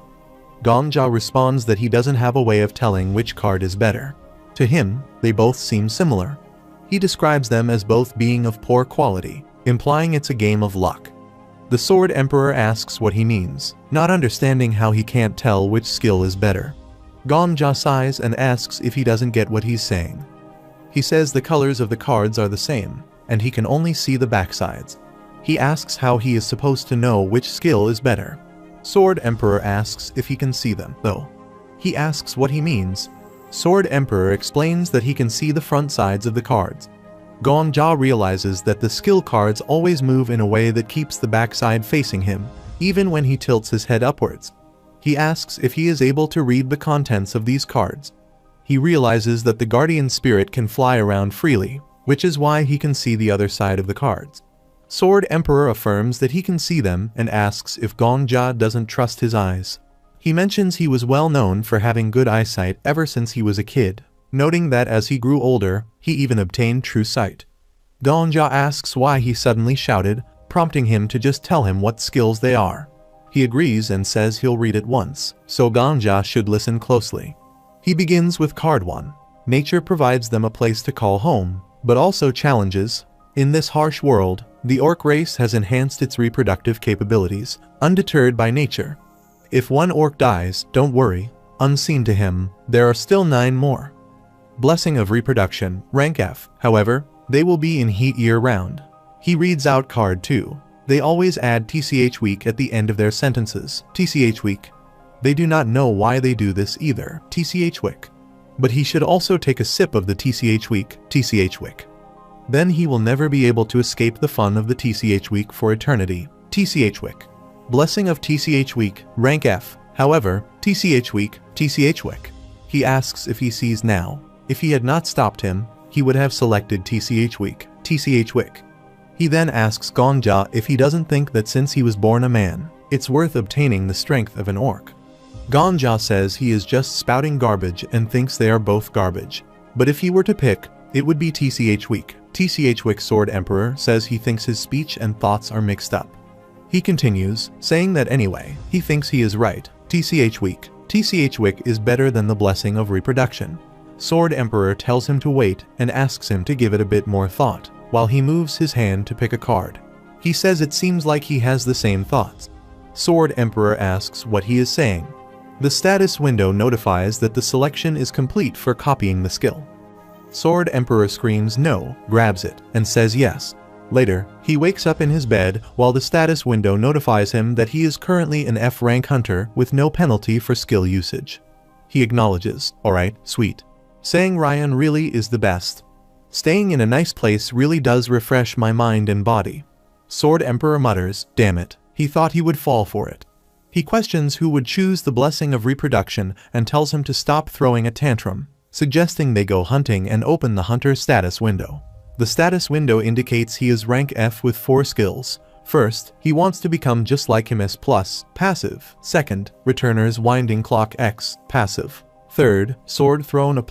Gongja responds that he doesn't have a way of telling which card is better. To him, they both seem similar. He describes them as both being of poor quality, implying it's a game of luck. The Sword Emperor asks what he means, not understanding how he can't tell which skill is better. Gongja sighs and asks if he doesn't get what he's saying. He says the colors of the cards are the same, and he can only see the backsides. He asks how he is supposed to know which skill is better. Sword Emperor asks if he can see them, though. He asks what he means. Sword Emperor explains that he can see the front sides of the cards. Gongja realizes that the skill cards always move in a way that keeps the backside facing him, even when he tilts his head upwards. He asks if he is able to read the contents of these cards. He realizes that the guardian spirit can fly around freely, which is why he can see the other side of the cards. Sword Emperor affirms that he can see them and asks if Gongja doesn't trust his eyes. He mentions he was well known for having good eyesight ever since he was a kid, noting that as he grew older, he even obtained true sight. Gongja asks why he suddenly shouted, prompting him to just tell him what skills they are. He agrees and says he'll read it once, so Gongja should listen closely. He begins with card 1. Nature provides them a place to call home, but also challenges, In this harsh world, the orc race has enhanced its reproductive capabilities, undeterred by nature. If one orc dies, don't worry. Unseen to him, there are still 9 more. Blessing of reproduction, rank F. However, they will be in heat year-round. He reads out card 2. They always add TCH week at the end of their sentences. TCH week. They do not know why they do this either. TCH week. But he should also take a sip of the TCH week. TCH week. Then he will never be able to escape the fun of the TCH week for eternity. TCH week. Blessing of TCH week, rank F. However, TCH week, TCH week. He asks if he sees now. If he had not stopped him, he would have selected TCH week, TCH week. He then asks Gongja if he doesn't think that since he was born a man, it's worth obtaining the strength of an orc. Gongja says he is just spouting garbage and thinks they are both garbage. But if he were to pick, it would be TCH week. TCH week. Sword Emperor says he thinks his speech and thoughts are mixed up. He continues, saying that anyway, he thinks he is right. TCH week. TCH week is better than the blessing of reproduction. Sword Emperor tells him to wait and asks him to give it a bit more thought, while he moves his hand to pick a card. He says it seems like he has the same thoughts. Sword Emperor asks what he is saying. The status window notifies that the selection is complete for copying the skill. Sword Emperor screams no, grabs it, and says yes. Later, he wakes up in his bed while the status window notifies him that he is currently an F rank hunter with no penalty for skill usage. He acknowledges, alright, sweet. Saying Ryan really is the best. Staying in a nice place really does refresh my mind and body. Sword Emperor mutters, damn it, he thought he would fall for it. He questions who would choose the blessing of reproduction and tells him to stop throwing a tantrum, suggesting they go hunting and open the hunter status window. The status window indicates he is rank F with 4 skills. First, he wants to become just like him S+, passive. Second, Returner's Winding Clock X, passive. Third, Sword Thrown A+,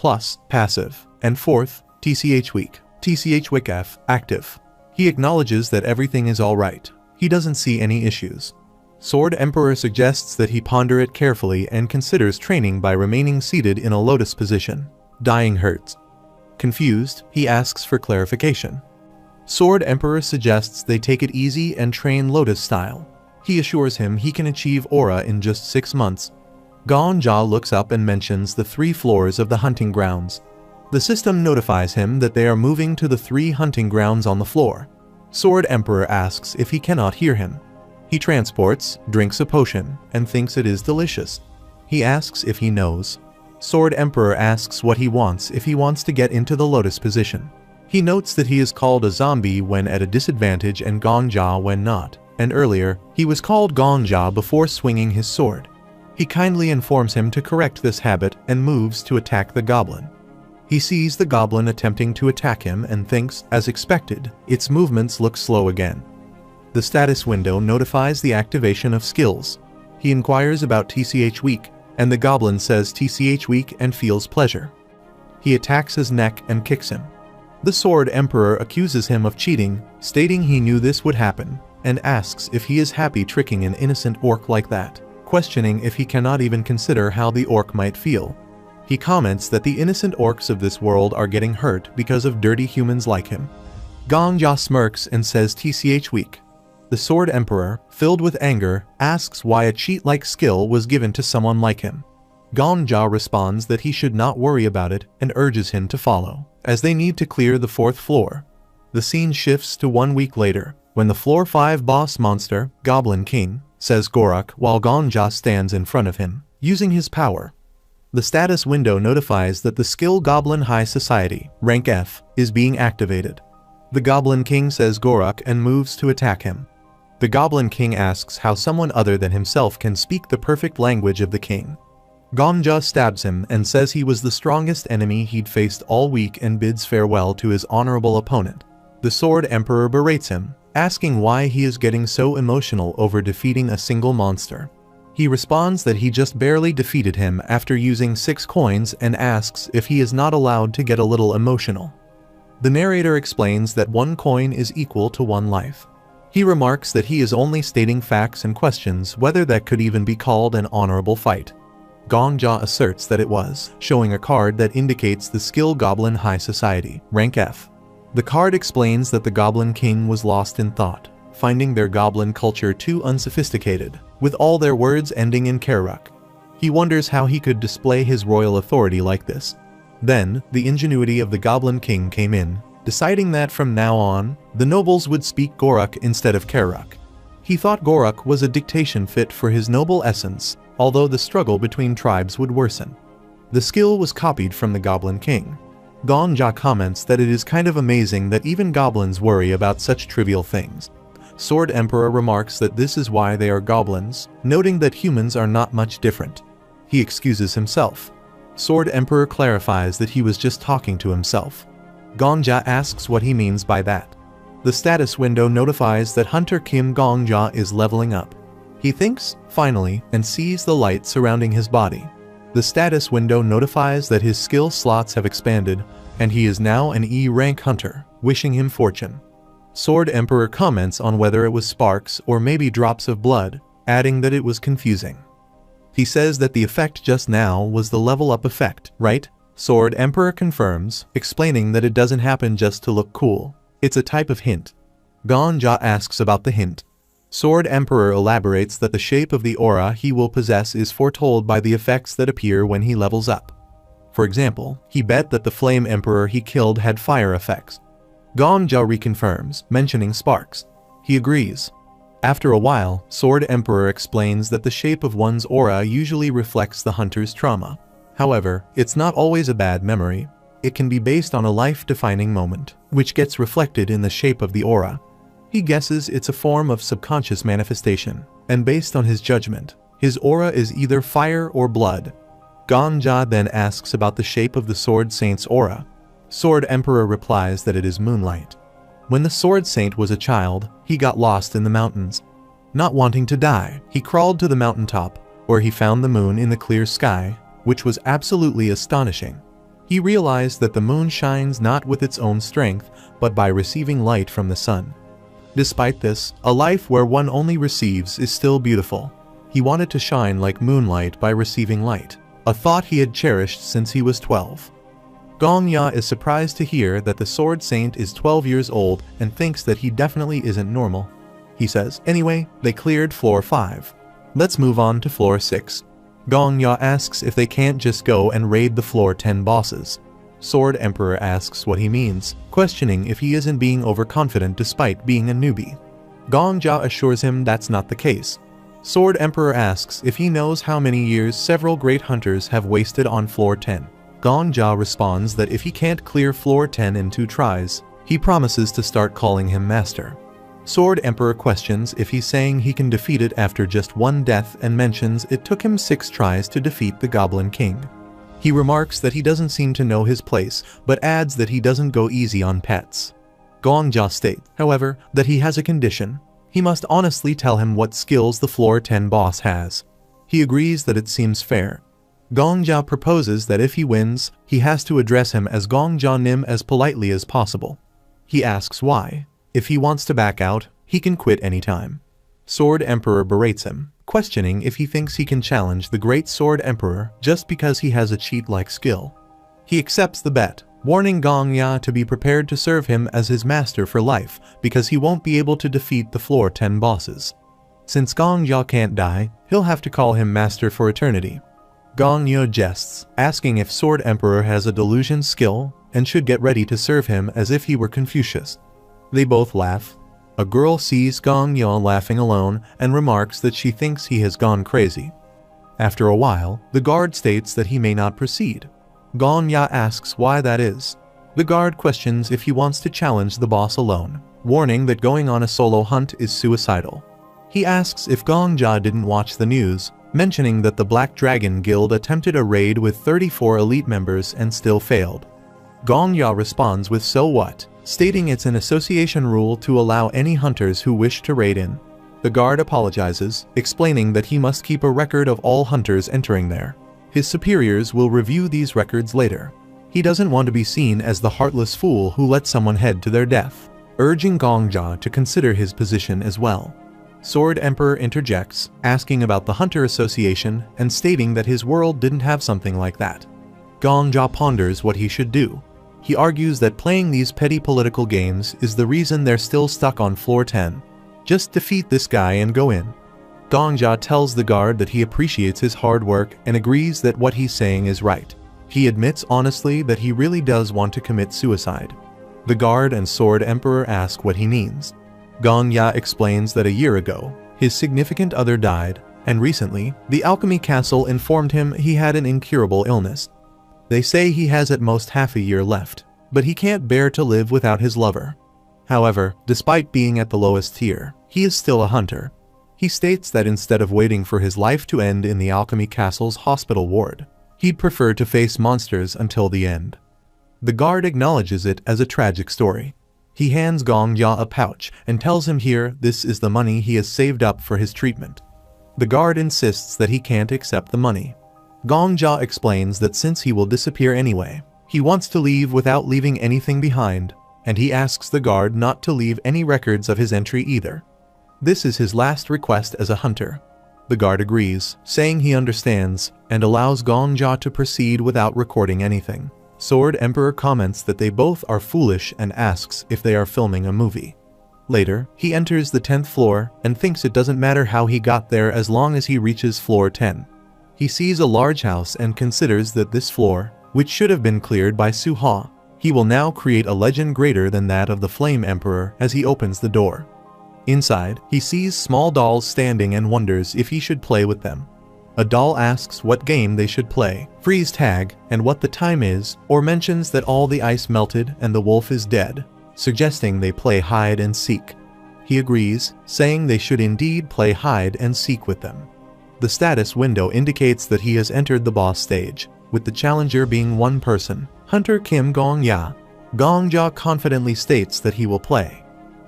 passive. And fourth, TCH week. TCH week F, active. He acknowledges that everything is alright. He doesn't see any issues. Sword Emperor suggests that he ponder it carefully and considers training by remaining seated in a lotus position. Dying hurts. Confused, he asks for clarification. Sword Emperor suggests they take it easy and train lotus style. He assures him he can achieve aura in just 6 months. Gongja looks up and mentions the 3 floors of the hunting grounds. The system notifies him that they are moving to the 3 hunting grounds on the floor. Sword Emperor asks if he cannot hear him. He transports, drinks a potion, and thinks it is delicious. He asks if he knows. Sword Emperor asks what he wants if he wants to get into the lotus position. He notes that he is called a zombie when at a disadvantage and Gongja when not, and earlier, he was called Gongja before swinging his sword. He kindly informs him to correct this habit and moves to attack the goblin. He sees the goblin attempting to attack him and thinks, as expected, its movements look slow again. The status window notifies the activation of skills. He inquires about TCH week, and the goblin says TCH week and feels pleasure. He attacks his neck and kicks him. The Sword Emperor accuses him of cheating, stating he knew this would happen, and asks if he is happy tricking an innocent orc like that, questioning if he cannot even consider how the orc might feel. He comments that the innocent orcs of this world are getting hurt because of dirty humans like him. Gongja smirks and says TCH week. The Sword Emperor, filled with anger, asks why a cheat-like skill was given to someone like him. Gongja responds that he should not worry about it and urges him to follow, as they need to clear the 4th floor. The scene shifts to 1 week later, when the Floor 5 boss monster, Goblin King, says Gorak while Gongja stands in front of him, using his power. The status window notifies that the skill Goblin High Society, rank F, is being activated. The Goblin King says Gorak and moves to attack him. The Goblin King asks how someone other than himself can speak the perfect language of the king. Gongja stabs him and says he was the strongest enemy he'd faced all week and bids farewell to his honorable opponent. The Sword Emperor berates him, asking why he is getting so emotional over defeating a single monster. He responds that he just barely defeated him after using 6 coins and asks if he is not allowed to get a little emotional. The narrator explains that 1 coin is equal to 1 life. He remarks that he is only stating facts and questions whether that could even be called an honorable fight. Gongja asserts that it was, showing a card that indicates the skill Goblin High Society, rank F. The card explains that the Goblin King was lost in thought, finding their goblin culture too unsophisticated, with all their words ending in Keruk. He wonders how he could display his royal authority like this. Then, the ingenuity of the Goblin King came in, deciding that from now on, the nobles would speak Goruk instead of Keruk. He thought Goruk was a dictation fit for his noble essence, although the struggle between tribes would worsen. The skill was copied from the Goblin King. Gongja comments that it is kind of amazing that even goblins worry about such trivial things. Sword Emperor remarks that this is why they are goblins, noting that humans are not much different. He excuses himself. Sword Emperor clarifies that he was just talking to himself. Gongja asks what he means by that. The status window notifies that Hunter Kim Gongja is leveling up. He thinks, finally, and sees the light surrounding his body. The status window notifies that his skill slots have expanded, and he is now an E rank hunter, wishing him fortune. Sword Emperor comments on whether it was sparks or maybe drops of blood, adding that it was confusing. He says that the effect just now was the level up effect, right? Sword Emperor confirms, explaining that it doesn't happen just to look cool. It's a type of hint. Gongja asks about the hint. Sword Emperor elaborates that the shape of the aura he will possess is foretold by the effects that appear when he levels up. For example, he bet that the Flame Emperor he killed had fire effects. Gongja reconfirms, mentioning sparks. He agrees. After a while, Sword Emperor explains that the shape of one's aura usually reflects the hunter's trauma. However, it's not always a bad memory. It can be based on a life-defining moment, which gets reflected in the shape of the aura. He guesses it's a form of subconscious manifestation, and based on his judgment, his aura is either fire or blood. Gongja then asks about the shape of the Sword Saint's aura. Sword Emperor replies that it is moonlight. When the Sword Saint was a child, he got lost in the mountains. Not wanting to die, he crawled to the mountaintop, where he found the moon in the clear sky, which was absolutely astonishing. He realized that the moon shines not with its own strength, but by receiving light from the sun. Despite this, a life where one only receives is still beautiful. He wanted to shine like moonlight by receiving light, a thought he had cherished since he was 12. Gongja is surprised to hear that the Sword Saint is 12 years old and thinks that he definitely isn't normal. He says, anyway, they cleared floor 5. Let's move on to floor 6. Gongja asks if they can't just go and raid the floor 10 bosses. Sword Emperor asks what he means, questioning if he isn't being overconfident despite being a newbie. Gongja assures him that's not the case. Sword Emperor asks if he knows how many years several great hunters have wasted on floor 10. Gongja responds that if he can't clear floor 10 in 2 tries, he promises to start calling him master. Sword Emperor questions if he's saying he can defeat it after just 1 death and mentions it took him 6 tries to defeat the Goblin King. He remarks that he doesn't seem to know his place, but adds that he doesn't go easy on pets. Gongja states, however, that he has a condition. He must honestly tell him what skills the floor 10 boss has. He agrees that it seems fair. Gongja proposes that if he wins, he has to address him as Gongja Nim as politely as possible. He asks why. If he wants to back out, he can quit anytime. Sword Emperor berates him, questioning if he thinks he can challenge the Great Sword Emperor just because he has a cheat-like skill. He accepts the bet, warning Gongja to be prepared to serve him as his master for life because he won't be able to defeat the floor 10 bosses. Since Gongja can't die, he'll have to call him master for eternity. Gongja jests, asking if Sword Emperor has a delusion skill and should get ready to serve him as if he were Confucius. They both laugh. A girl sees Gongja laughing alone and remarks that she thinks he has gone crazy. After a while, the guard states that he may not proceed. Gongja asks why that is. The guard questions if he wants to challenge the boss alone, warning that going on a solo hunt is suicidal. He asks if Gongja didn't watch the news, mentioning that the Black Dragon Guild attempted a raid with 34 elite members and still failed. Gongja responds with so what, stating it's an association rule to allow any hunters who wish to raid in. The guard apologizes, explaining that he must keep a record of all hunters entering there. His superiors will review these records later. He doesn't want to be seen as the heartless fool who let someone head to their death, urging Gongja to consider his position as well. Sword Emperor interjects, asking about the Hunter Association and stating that his world didn't have something like that. Gongja ponders what he should do. He argues that playing these petty political games is the reason they're still stuck on floor 10. Just defeat this guy and go in. Gongjia tells the guard that he appreciates his hard work and agrees that what he's saying is right. He admits honestly that he really does want to commit suicide. The guard and Sword Emperor ask what he means. Gongjia explains that a year ago, his significant other died, and recently, the alchemy castle informed him he had an incurable illness. They say he has at most half a year left, but he can't bear to live without his lover. However, despite being at the lowest tier, he is still a hunter. He states that instead of waiting for his life to end in the alchemy castle's hospital ward, he'd prefer to face monsters until the end. The guard acknowledges it as a tragic story. He hands Gongjia a pouch and tells him here this is the money he has saved up for his treatment. The guard insists that he can't accept the money. Gongjia explains that since he will disappear anyway, he wants to leave without leaving anything behind, and he asks the guard not to leave any records of his entry either. This is his last request as a hunter. The guard agrees, saying he understands, and allows Gongjia to proceed without recording anything. Sword Emperor comments that they both are foolish and asks if they are filming a movie. Later, he enters the 10th floor and thinks it doesn't matter how he got there as long as he reaches floor 10. He sees a large house and considers that this floor, which should have been cleared by Suha, he will now create a legend greater than that of the Flame Emperor as he opens the door. Inside, he sees small dolls standing and wonders if he should play with them. A doll asks what game they should play, freeze tag, and what the time is, or mentions that all the ice melted and the wolf is dead, suggesting they play hide and seek. He agrees, saying they should indeed play hide and seek with them. The status window indicates that he has entered the boss stage, with the challenger being one person, Hunter Kim Gongjia. Gongjia confidently states that he will play.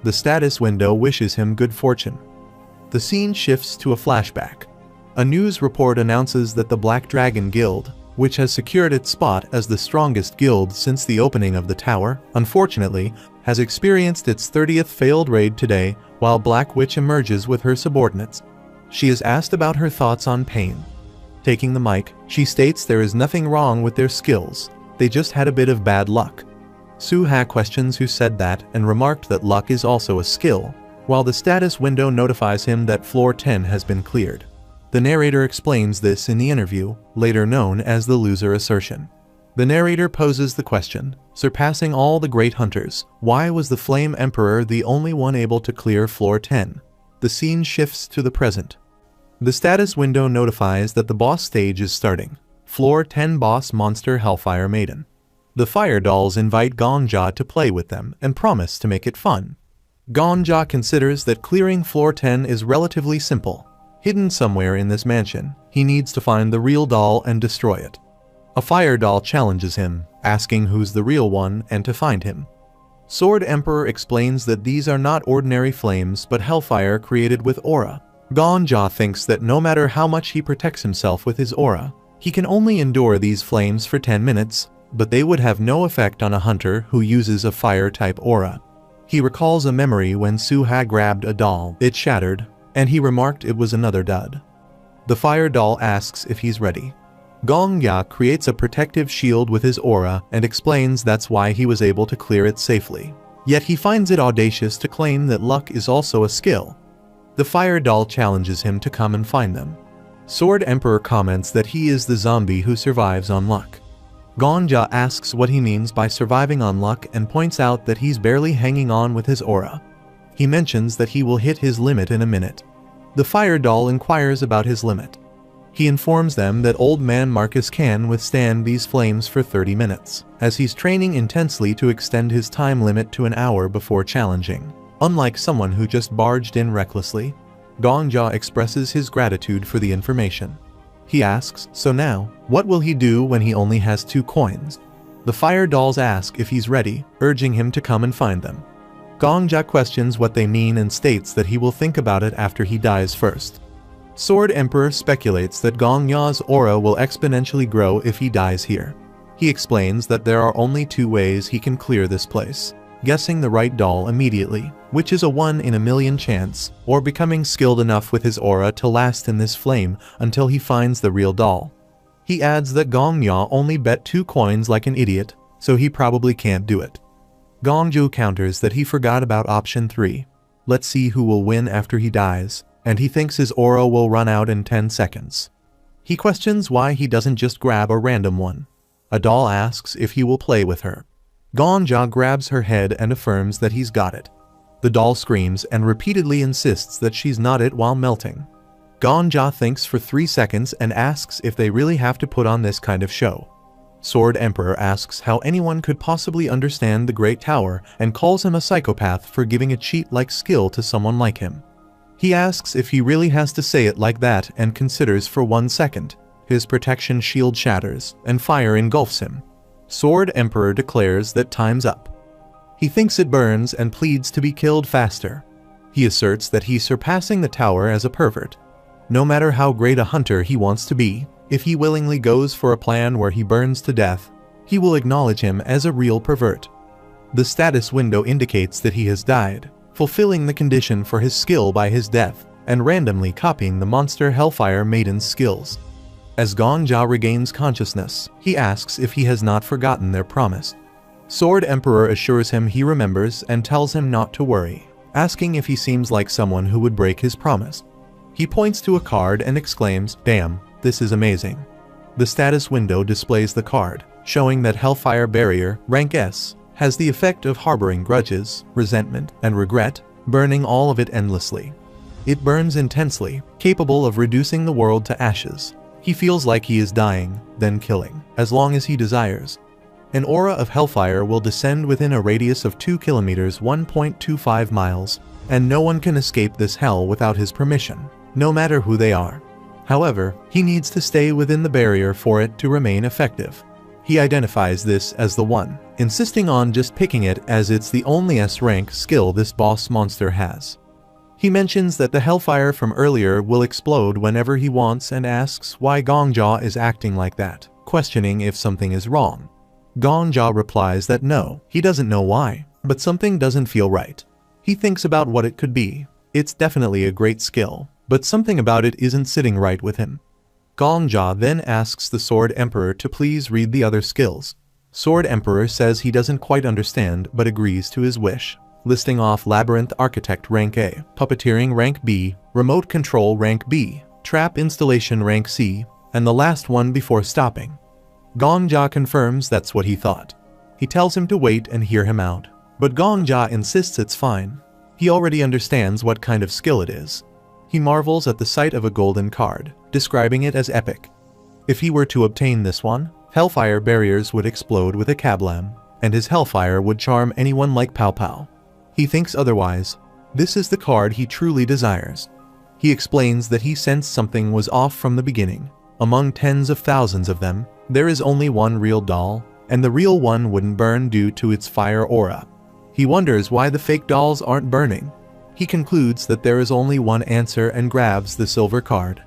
The status window wishes him good fortune. The scene shifts to a flashback. A news report announces that the Black Dragon Guild, which has secured its spot as the strongest guild since the opening of the tower, unfortunately, has experienced its 30th failed raid today, while Black Witch emerges with her subordinates. She is asked about her thoughts on pain. Taking the mic, she states there is nothing wrong with their skills, they just had a bit of bad luck. Suha questions who said that and remarked that luck is also a skill, while the status window notifies him that floor 10 has been cleared. The narrator explains this in the interview, later known as the loser assertion. The narrator poses the question, surpassing all the great hunters, why was the Flame Emperor the only one able to clear floor 10? The scene shifts to the present. The status window notifies that the boss stage is starting. Floor 10 boss monster Hellfire Maiden. The fire dolls invite Gongjia to play with them and promise to make it fun. Gongjia considers that clearing floor 10 is relatively simple. Hidden somewhere in this mansion, he needs to find the real doll and destroy it. A fire doll challenges him, asking who's the real one and to find him. Sword Emperor explains that these are not ordinary flames but hellfire created with aura. Gongjia thinks that no matter how much he protects himself with his aura, he can only endure these flames for 10 minutes, but they would have no effect on a hunter who uses a fire-type aura. He recalls a memory when Suha grabbed a doll, it shattered, and he remarked it was another dud. The fire doll asks if he's ready. Gongjia creates a protective shield with his aura and explains that's why he was able to clear it safely. Yet he finds it audacious to claim that luck is also a skill. The fire doll challenges him to come and find them. Sword Emperor comments that he is the zombie who survives on luck. Gongjia asks what he means by surviving on luck and points out that he's barely hanging on with his aura. He mentions that he will hit his limit in a minute. The fire doll inquires about his limit. He informs them that old man Marcus can withstand these flames for 30 minutes, as he's training intensely to extend his time limit to an hour before challenging. Unlike someone who just barged in recklessly, Gongjia expresses his gratitude for the information. He asks, so now, what will he do when he only has 2 coins? The fire dolls ask if he's ready, urging him to come and find them. Gongjia questions what they mean and states that he will think about it after he dies first. Sword Emperor speculates that Gongya's aura will exponentially grow if he dies here. He explains that there are only 2 ways he can clear this place: guessing the right doll immediately, which is a 1 in a million chance, or becoming skilled enough with his aura to last in this flame until he finds the real doll. He adds that Gongjia only bet 2 coins like an idiot, so he probably can't do it. Gongju counters that he forgot about option 3. Let's see who will win after he dies, and he thinks his aura will run out in 10 seconds. He questions why he doesn't just grab a random one. A doll asks if he will play with her. Gongja grabs her head and affirms that he's got it. The doll screams and repeatedly insists that she's not it while melting. Gongja thinks for 3 seconds and asks if they really have to put on this kind of show. Sword Emperor asks how anyone could possibly understand the Great Tower and calls him a psychopath for giving a cheat-like skill to someone like him. He asks if he really has to say it like that and considers for 1 second. His protection shield shatters and fire engulfs him. Sword Emperor declares that time's up. He thinks it burns and pleads to be killed faster. He asserts that he's surpassing the tower as a pervert. No matter how great a hunter he wants to be, if he willingly goes for a plan where he burns to death, he will acknowledge him as a real pervert. The status window indicates that he has died, fulfilling the condition for his skill by his death, and randomly copying the monster Hellfire Maiden's skills. As Gongja regains consciousness, he asks if he has not forgotten their promise. Sword Emperor assures him he remembers and tells him not to worry, asking if he seems like someone who would break his promise. He points to a card and exclaims, "Damn, this is amazing." The status window displays the card, showing that Hellfire Barrier, rank S, has the effect of harboring grudges, resentment, and regret, burning all of it endlessly. It burns intensely, capable of reducing the world to ashes. He feels like he is dying, then killing, as long as he desires. An aura of hellfire will descend within a radius of 2 kilometers (1.25 miles), and no one can escape this hell without his permission, no matter who they are. However, he needs to stay within the barrier for it to remain effective. He identifies this as the One, insisting on just picking it as it's the only S-rank skill this boss monster has. He mentions that the hellfire from earlier will explode whenever he wants and asks why Gongja is acting like that, questioning if something is wrong. Gongja replies that no, he doesn't know why, but something doesn't feel right. He thinks about what it could be. It's definitely a great skill, but something about it isn't sitting right with him. Gongja then asks the Sword Emperor to please read the other skills. Sword Emperor says he doesn't quite understand but agrees to his wish, listing off Labyrinth Architect rank A, Puppeteering rank B, Remote Control rank B, Trap Installation rank C, and the last one before stopping. Gongja confirms that's what he thought. He tells him to wait and hear him out, but Gongja insists it's fine. He already understands what kind of skill it is. He marvels at the sight of a golden card, describing it as epic. If he were to obtain this one, hellfire barriers would explode with a kablam, and his hellfire would charm anyone like Pow Pow. He thinks otherwise. This is the card he truly desires. He explains that he sensed something was off from the beginning. Among tens of thousands of them, there is only one real doll, and the real one wouldn't burn due to its fire aura. He wonders why the fake dolls aren't burning. He concludes that there is only one answer and grabs the silver card.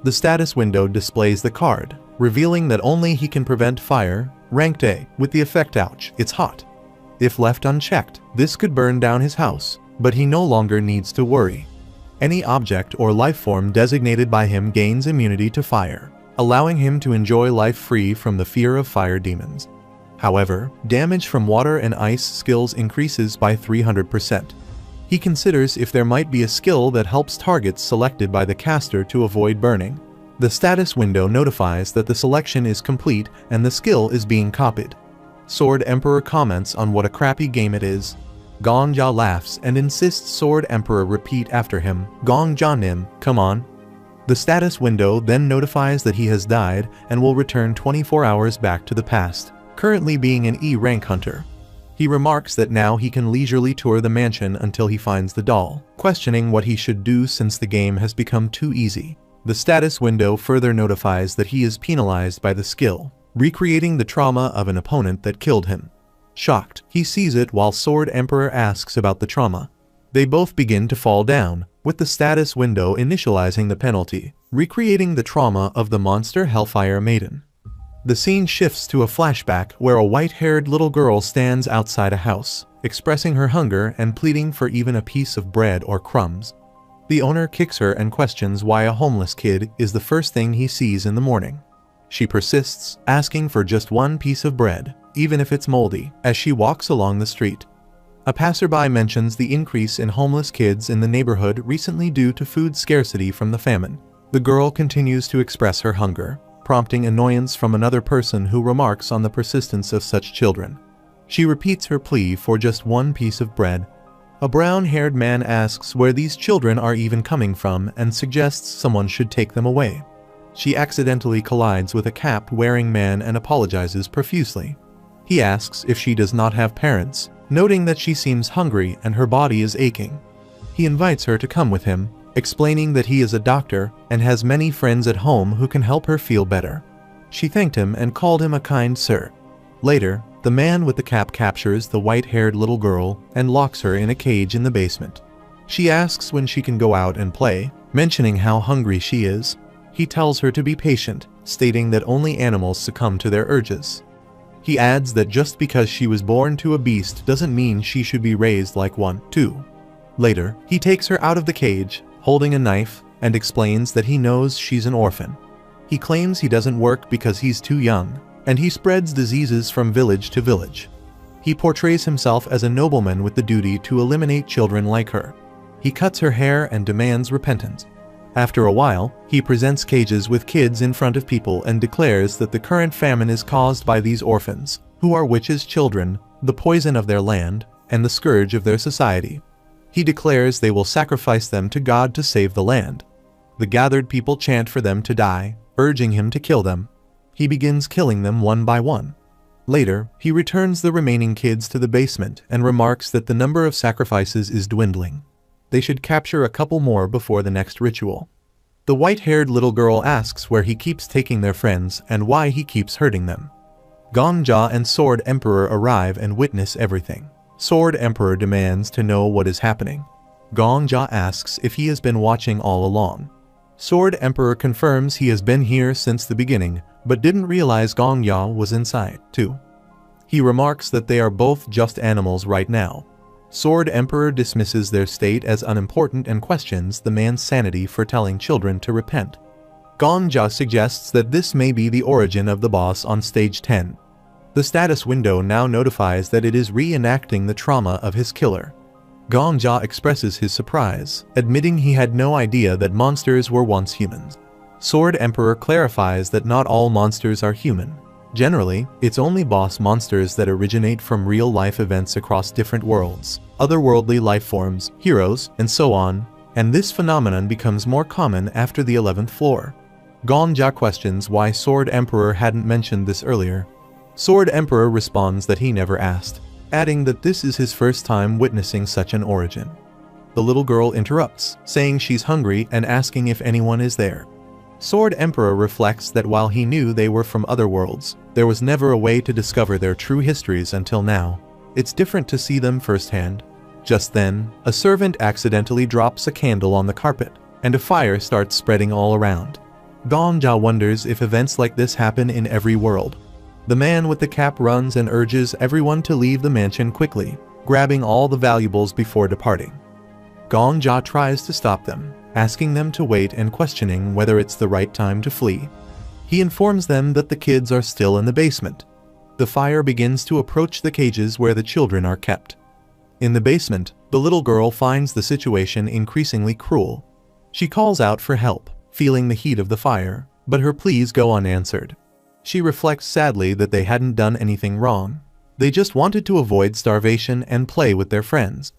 The status window displays the card, revealing that only he can prevent fire, ranked A, with the effect ouch, it's hot. If left unchecked, this could burn down his house, but he no longer needs to worry. Any object or life form designated by him gains immunity to fire, allowing him to enjoy life free from the fear of fire demons. However, damage from water and ice skills increases by 300%. He considers if there might be a skill that helps targets selected by the caster to avoid burning. The status window notifies that the selection is complete and the skill is being copied. Sword Emperor comments on what a crappy game it is. Gongja laughs and insists Sword Emperor repeat after him, "Gongja-nim, come on." The status window then notifies that he has died and will return 24 hours back to the past, currently being an E-rank hunter. He remarks that now he can leisurely tour the mansion until he finds the doll, questioning what he should do since the game has become too easy. The status window further notifies that he is penalized by the skill, recreating the trauma of an opponent that killed him. Shocked, he sees it while Sword Emperor asks about the trauma. They both begin to fall down, with the status window initializing the penalty, recreating the trauma of the monster Hellfire Maiden. The scene shifts to a flashback where a white-haired little girl stands outside a house, expressing her hunger and pleading for even a piece of bread or crumbs. The owner kicks her and questions why a homeless kid is the first thing he sees in the morning. She persists, asking for just one piece of bread, even if it's moldy, as she walks along the street. A passerby mentions the increase in homeless kids in the neighborhood recently due to food scarcity from the famine. The girl continues to express her hunger, prompting annoyance from another person who remarks on the persistence of such children. She repeats her plea for just one piece of bread. A brown-haired man asks where these children are even coming from and suggests someone should take them away. She accidentally collides with a cap-wearing man and apologizes profusely. He asks if she does not have parents, noting that she seems hungry and her body is aching. He invites her to come with him, explaining that he is a doctor and has many friends at home who can help her feel better. She thanked him and called him a kind sir. Later, the man with the cap captures the white-haired little girl and locks her in a cage in the basement. She asks when she can go out and play, mentioning how hungry she is. He tells her to be patient, stating that only animals succumb to their urges. He adds that just because she was born to a beast doesn't mean she should be raised like one, too. Later, he takes her out of the cage, holding a knife, and explains that he knows she's an orphan. He claims he doesn't work because he's too young, and he spreads diseases from village to village. He portrays himself as a nobleman with the duty to eliminate children like her. He cuts her hair and demands repentance. After a while, he presents cages with kids in front of people and declares that the current famine is caused by these orphans, who are witches' children, the poison of their land, and the scourge of their society. He declares they will sacrifice them to God to save the land. The gathered people chant for them to die, urging him to kill them. He begins killing them one by one. Later, he returns the remaining kids to the basement and remarks that the number of sacrifices is dwindling. They should capture a couple more before the next ritual. The white-haired little girl asks where he keeps taking their friends and why he keeps hurting them. Gongja and Sword Emperor arrive and witness everything. Sword Emperor demands to know what is happening. Gongja asks if he has been watching all along. Sword Emperor confirms he has been here since the beginning, but didn't realize Gongja was inside, too. He remarks that they are both just animals right now. Sword Emperor dismisses their state as unimportant and questions the man's sanity for telling children to repent. Gongja suggests that this may be the origin of the boss on stage 10. The status window now notifies that it is reenacting the trauma of his killer. Gongja expresses his surprise, admitting he had no idea that monsters were once humans. Sword Emperor clarifies that not all monsters are human. Generally, it's only boss monsters that originate from real-life events across different worlds, otherworldly life forms, heroes, and so on, and this phenomenon becomes more common after the 11th floor. Gongja questions why Sword Emperor hadn't mentioned this earlier. Sword Emperor responds that he never asked, adding that this is his first time witnessing such an origin. The little girl interrupts, saying she's hungry and asking if anyone is there. Sword Emperor reflects that while he knew they were from other worlds, there was never a way to discover their true histories until now. It's different to see them firsthand. Just then, a servant accidentally drops a candle on the carpet, and a fire starts spreading all around. Gongja wonders if events like this happen in every world. The man with the cap runs and urges everyone to leave the mansion quickly, grabbing all the valuables before departing. Gongja tries to stop them, asking them to wait and questioning whether it's the right time to flee. He informs them that the kids are still in the basement. The fire begins to approach the cages where the children are kept. In the basement, the little girl finds the situation increasingly cruel. She calls out for help, feeling the heat of the fire, but her pleas go unanswered. She reflects sadly that they hadn't done anything wrong. They just wanted to avoid starvation and play with their friends.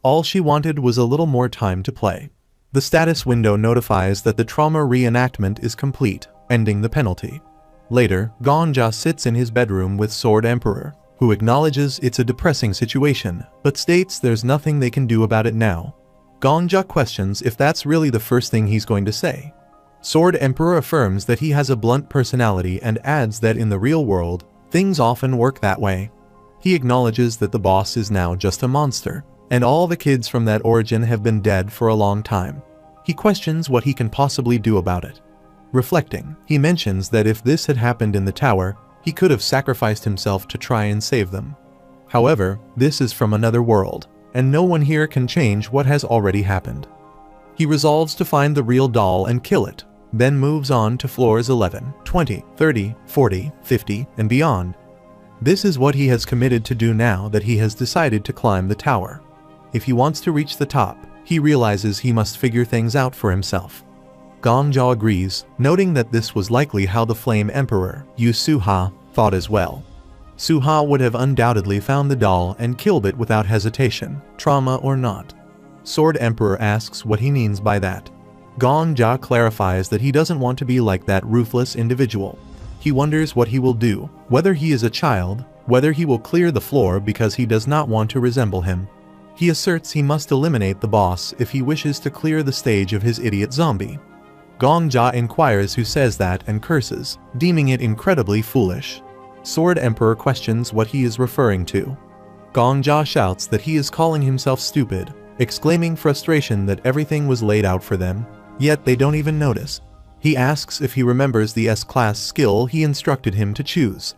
All she wanted was a little more time to play. The status window notifies that the trauma reenactment is complete, ending the penalty. Later, Gongja sits in his bedroom with Sword Emperor, who acknowledges it's a depressing situation, but states there's nothing they can do about it now. Gongja questions if that's really the first thing he's going to say. Sword Emperor affirms that he has a blunt personality and adds that in the real world, things often work that way. He acknowledges that the boss is now just a monster, and all the kids from that origin have been dead for a long time. He questions what he can possibly do about it. Reflecting, he mentions that if this had happened in the tower, he could have sacrificed himself to try and save them. However, this is from another world, and no one here can change what has already happened. He resolves to find the real doll and kill it, then moves on to floors 11, 20, 30, 40, 50, and beyond. This is what he has committed to do now that he has decided to climb the tower. If he wants to reach the top, he realizes he must figure things out for himself. Gongja agrees, noting that this was likely how the Flame Emperor, Yu Suha, thought as well. Suha would have undoubtedly found the doll and killed it without hesitation, trauma or not. Sword Emperor asks what he means by that. Gongja clarifies that he doesn't want to be like that ruthless individual. He wonders what he will do, whether he is a child, whether he will clear the floor because he does not want to resemble him. He asserts he must eliminate the boss if he wishes to clear the stage of his idiot zombie. Gongja inquires who says that and curses, deeming it incredibly foolish. Sword Emperor questions what he is referring to. Gongja shouts that he is calling himself stupid, exclaiming frustration that everything was laid out for them, yet they don't even notice. He asks if he remembers the S-class skill he instructed him to choose.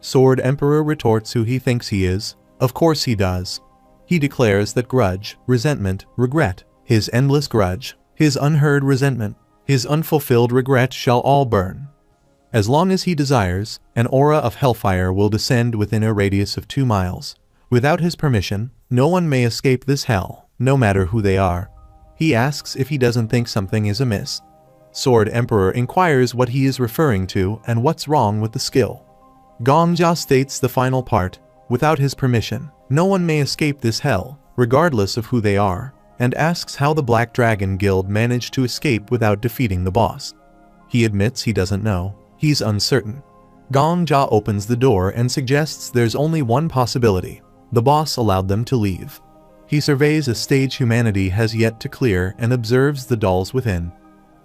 Sword Emperor retorts who he thinks he is. Of course he does. He declares that grudge, resentment, regret, his endless grudge, his unheard resentment, his unfulfilled regret shall all burn. As long as he desires, an aura of hellfire will descend within a radius of 2 miles. Without his permission, no one may escape this hell, no matter who they are. He asks if he doesn't think something is amiss. Sword Emperor inquires what he is referring to and what's wrong with the skill. Gongja states the final part, without his permission, no one may escape this hell, regardless of who they are, and asks how the Black Dragon Guild managed to escape without defeating the boss. He admits he doesn't know. He's uncertain. Gongja opens the door and suggests there's only one possibility. The boss allowed them to leave. He surveys a stage humanity has yet to clear and observes the dolls within.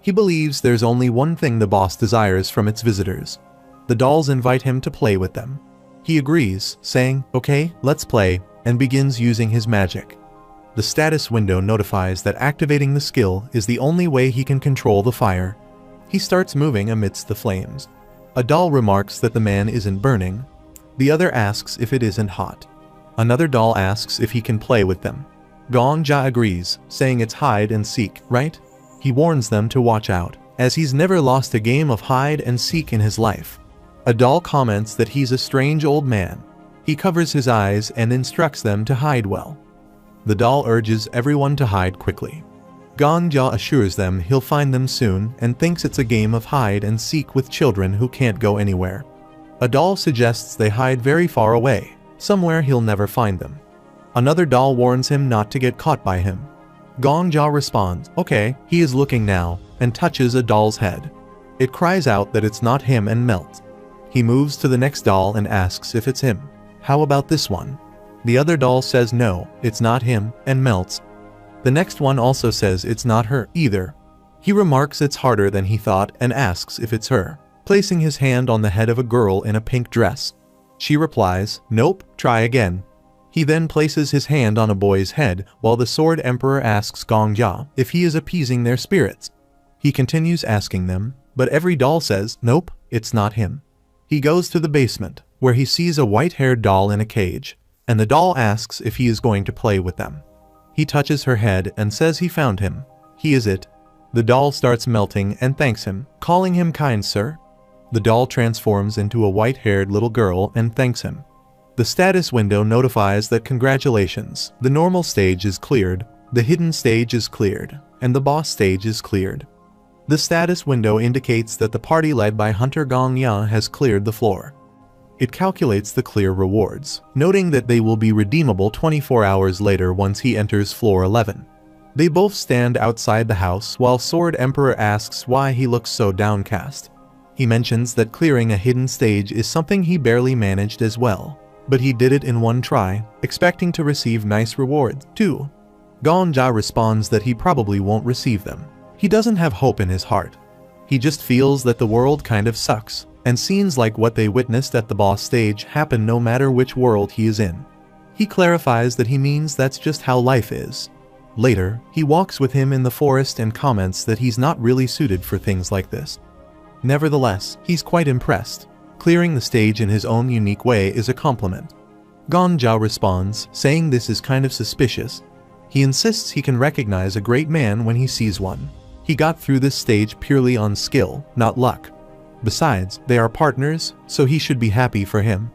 He believes there's only one thing the boss desires from its visitors. The dolls invite him to play with them. He agrees, saying, "Okay, let's play," and begins using his magic. The status window notifies that activating the skill is the only way he can control the fire. He starts moving amidst the flames. A doll remarks that the man isn't burning. The other asks if it isn't hot. Another doll asks if he can play with them. Gongja agrees, saying it's hide and seek, right? He warns them to watch out, as he's never lost a game of hide and seek in his life. A doll comments that he's a strange old man. He covers his eyes and instructs them to hide well. The doll urges everyone to hide quickly. Gongja assures them he'll find them soon and thinks it's a game of hide and seek with children who can't go anywhere. A doll suggests they hide very far away, somewhere he'll never find them. Another doll warns him not to get caught by him. Gongja responds, "Okay." He is looking now, and touches a doll's head. It cries out that it's not him and melts. He moves to the next doll and asks if it's him. "How about this one?" The other doll says no, it's not him, and melts. The next one also says it's not her either. He remarks it's harder than he thought and asks if it's her, placing his hand on the head of a girl in a pink dress. She replies, "Nope, try again." He then places his hand on a boy's head while the Sword Emperor asks Gongja if he is appeasing their spirits. He continues asking them, but every doll says, "Nope, it's not him." He goes to the basement, where he sees a white-haired doll in a cage, and the doll asks if he is going to play with them. He touches her head and says he found him. He is it. The doll starts melting and thanks him, calling him kind sir. The doll transforms into a white-haired little girl and thanks him. The status window notifies that congratulations, the normal stage is cleared, the hidden stage is cleared, and the boss stage is cleared. The status window indicates that the party led by Hunter Gongya has cleared the floor. It calculates the clear rewards, noting that they will be redeemable 24 hours later once he enters floor 11. They both stand outside the house while Sword Emperor asks why he looks so downcast. He mentions that clearing a hidden stage is something he barely managed as well, but he did it in one try, expecting to receive nice rewards, too. Gongja responds that he probably won't receive them. He doesn't have hope in his heart. He just feels that the world kind of sucks, and scenes like what they witnessed at the boss stage happen no matter which world he is in. He clarifies that he means that's just how life is. Later, he walks with him in the forest and comments that he's not really suited for things like this. Nevertheless, he's quite impressed. Clearing the stage in his own unique way is a compliment. Gongja responds, saying this is kind of suspicious. He insists he can recognize a great man when he sees one. He got through this stage purely on skill, not luck. Besides, they are partners, so he should be happy for him.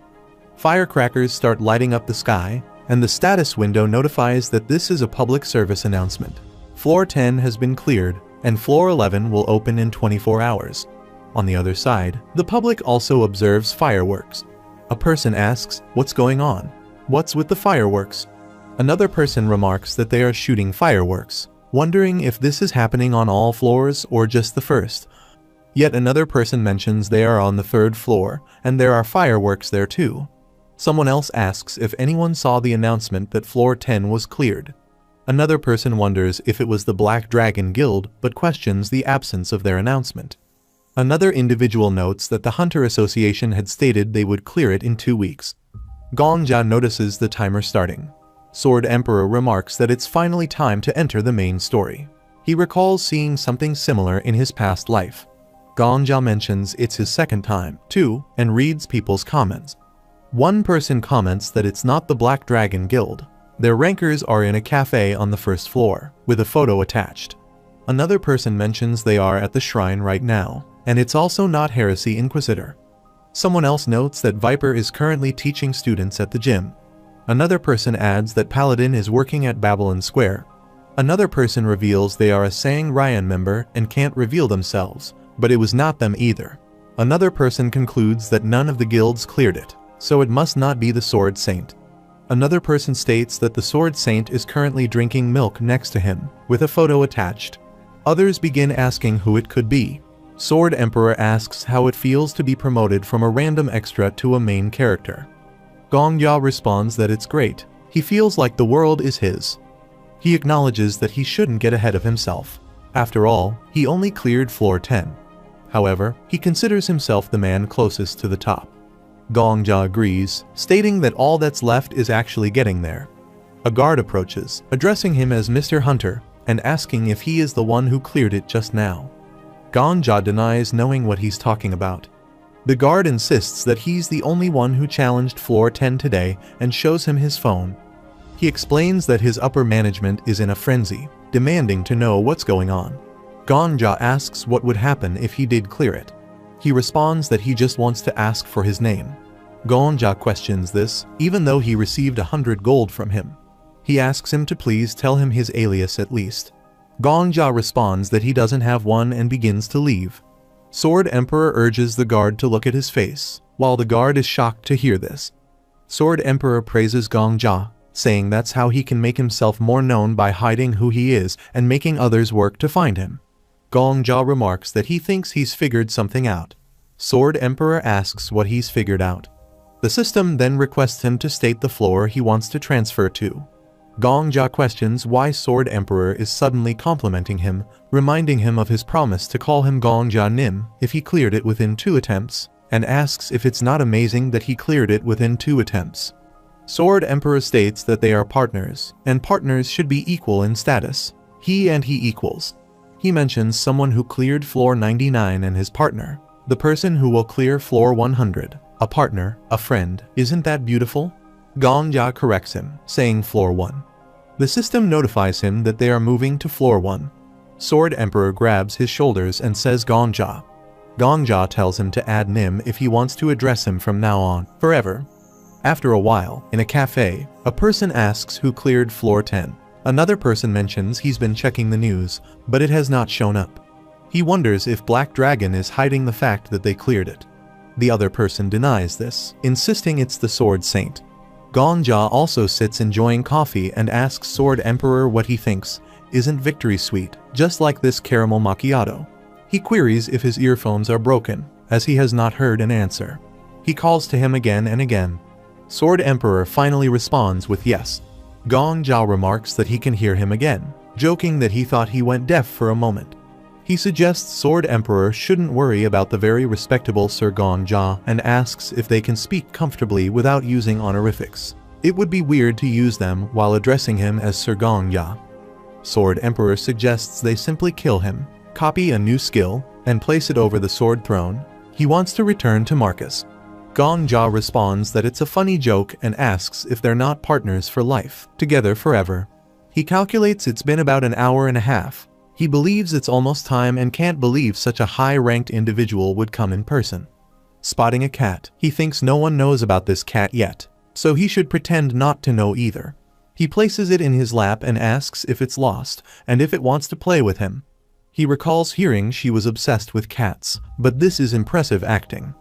Firecrackers start lighting up the sky, and the status window notifies that this is a public service announcement. Floor 10 has been cleared, and Floor 11 will open in 24 hours. On the other side, the public also observes fireworks. A person asks, "What's going on? What's with the fireworks?" Another person remarks that they are shooting fireworks, wondering if this is happening on all floors or just the first. Yet another person mentions they are on the 3rd floor, and there are fireworks there too. Someone else asks if anyone saw the announcement that Floor 10 was cleared. Another person wonders if it was the Black Dragon Guild, but questions the absence of their announcement. Another individual notes that the Hunter Association had stated they would clear it in 2 weeks. Gongjia notices the timer starting. Sword Emperor remarks that it's finally time to enter the main story. He recalls seeing something similar in his past life. Gongjia mentions it's his second time, too, and reads people's comments. One person comments that it's not the Black Dragon Guild. Their rankers are in a cafe on the 1st floor, with a photo attached. Another person mentions they are at the shrine right now, and it's also not Heresy Inquisitor. Someone else notes that Viper is currently teaching students at the gym. Another person adds that Paladin is working at Babylon Square. Another person reveals they are a Sang Ryan member and can't reveal themselves, but it was not them either. Another person concludes that none of the guilds cleared it, so it must not be the Sword Saint. Another person states that the Sword Saint is currently drinking milk next to him, with a photo attached. Others begin asking who it could be. Sword Emperor asks how it feels to be promoted from a random extra to a main character. Gongjia responds that it's great. He feels like the world is his. He acknowledges that he shouldn't get ahead of himself. After all, he only cleared Floor 10. However, he considers himself the man closest to the top. Gongjia agrees, stating that all that's left is actually getting there. A guard approaches, addressing him as Mr. Hunter, and asking if he is the one who cleared it just now. Gongjia denies knowing what he's talking about. The guard insists that he's the only one who challenged Floor 10 today and shows him his phone. He explains that his upper management is in a frenzy, demanding to know what's going on. Gongjia asks what would happen if he did clear it. He responds that he just wants to ask for his name. Gongjia questions this, even though he received 100 gold from him. He asks him to please tell him his alias at least. Gongjia responds that he doesn't have one and begins to leave. Sword Emperor urges the guard to look at his face, while the guard is shocked to hear this. Sword Emperor praises Gongjia, saying that's how he can make himself more known by hiding who he is and making others work to find him. Gongjia remarks that he thinks he's figured something out. Sword Emperor asks what he's figured out. The system then requests him to state the floor he wants to transfer to. Gongjia questions why Sword Emperor is suddenly complimenting him, reminding him of his promise to call him Gongjia Nim if he cleared it within 2 attempts, and asks if it's not amazing that he cleared it within 2 attempts. Sword Emperor states that they are partners, and partners should be equal in status. He and he equals. He mentions someone who cleared Floor 99 and his partner, the person who will clear Floor 100, a partner, a friend. Isn't that beautiful? Gongjia corrects him, saying Floor 1. The system notifies him that they are moving to Floor 1. Sword Emperor grabs his shoulders and says Gongjia. Gongjia tells him to add Nim if he wants to address him from now on, forever. After a while, in a cafe, a person asks who cleared Floor 10. Another person mentions he's been checking the news, but it has not shown up. He wonders if Black Dragon is hiding the fact that they cleared it. The other person denies this, insisting it's the Sword Saint. Gongjia also sits enjoying coffee and asks Sword Emperor what he thinks. Isn't victory sweet, just like this caramel macchiato? He queries if his earphones are broken, as he has not heard an answer. He calls to him again and again. Sword Emperor finally responds with yes. Gongjia remarks that he can hear him again, joking that he thought he went deaf for a moment. He suggests Sword Emperor shouldn't worry about the very respectable Sir Gongjia and asks if they can speak comfortably without using honorifics. It would be weird to use them while addressing him as Sir Gongjia. Sword Emperor suggests they simply kill him, copy a new skill, and place it over the Sword Throne. He wants to return to Marcus. Gongjia responds that it's a funny joke and asks if they're not partners for life, together forever. He calculates it's been about an hour and a half. He believes it's almost time and can't believe such a high-ranked individual would come in person. Spotting a cat, he thinks no one knows about this cat yet, so he should pretend not to know either. He places it in his lap and asks if it's lost, and if it wants to play with him. He recalls hearing she was obsessed with cats, but this is impressive acting.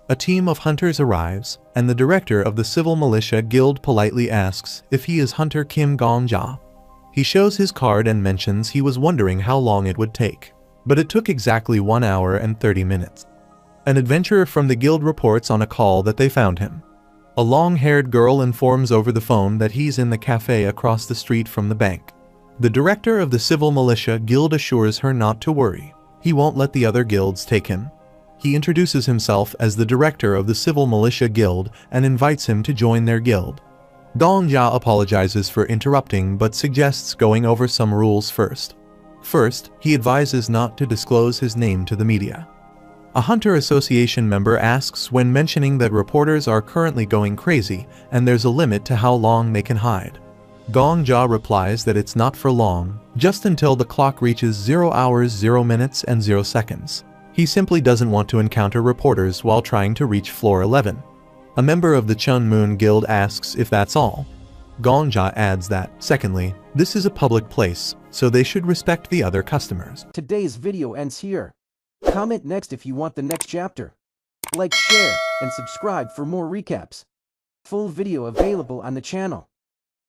A team of hunters arrives, and the director of the Civil Militia Guild politely asks if he is Hunter Kim Gong-ja. He shows his card and mentions he was wondering how long it would take, but it took exactly 1 hour and 30 minutes. An adventurer from the guild reports on a call that they found him. A long-haired girl informs over the phone that he's in the cafe across the street from the bank. The director of the Civil Militia Guild assures her not to worry. He won't let the other guilds take him. He introduces himself as the director of the Civil Militia Guild and invites him to join their guild. Gong-ja apologizes for interrupting but suggests going over some rules first. First, he advises not to disclose his name to the media. A Hunter Association member asks when mentioning that reporters are currently going crazy and there's a limit to how long they can hide. Gong-ja replies that it's not for long, just until the clock reaches 0 hours 0 minutes and 0 seconds. He simply doesn't want to encounter reporters while trying to reach floor 11. A member of the Chun Moon Guild asks if that's all. Gong-ja adds that, secondly, this is a public place, so they should respect the other customers.
Today's video ends here. Comment next if you want the next chapter. Like, share, and subscribe for more recaps. Full video available on the channel.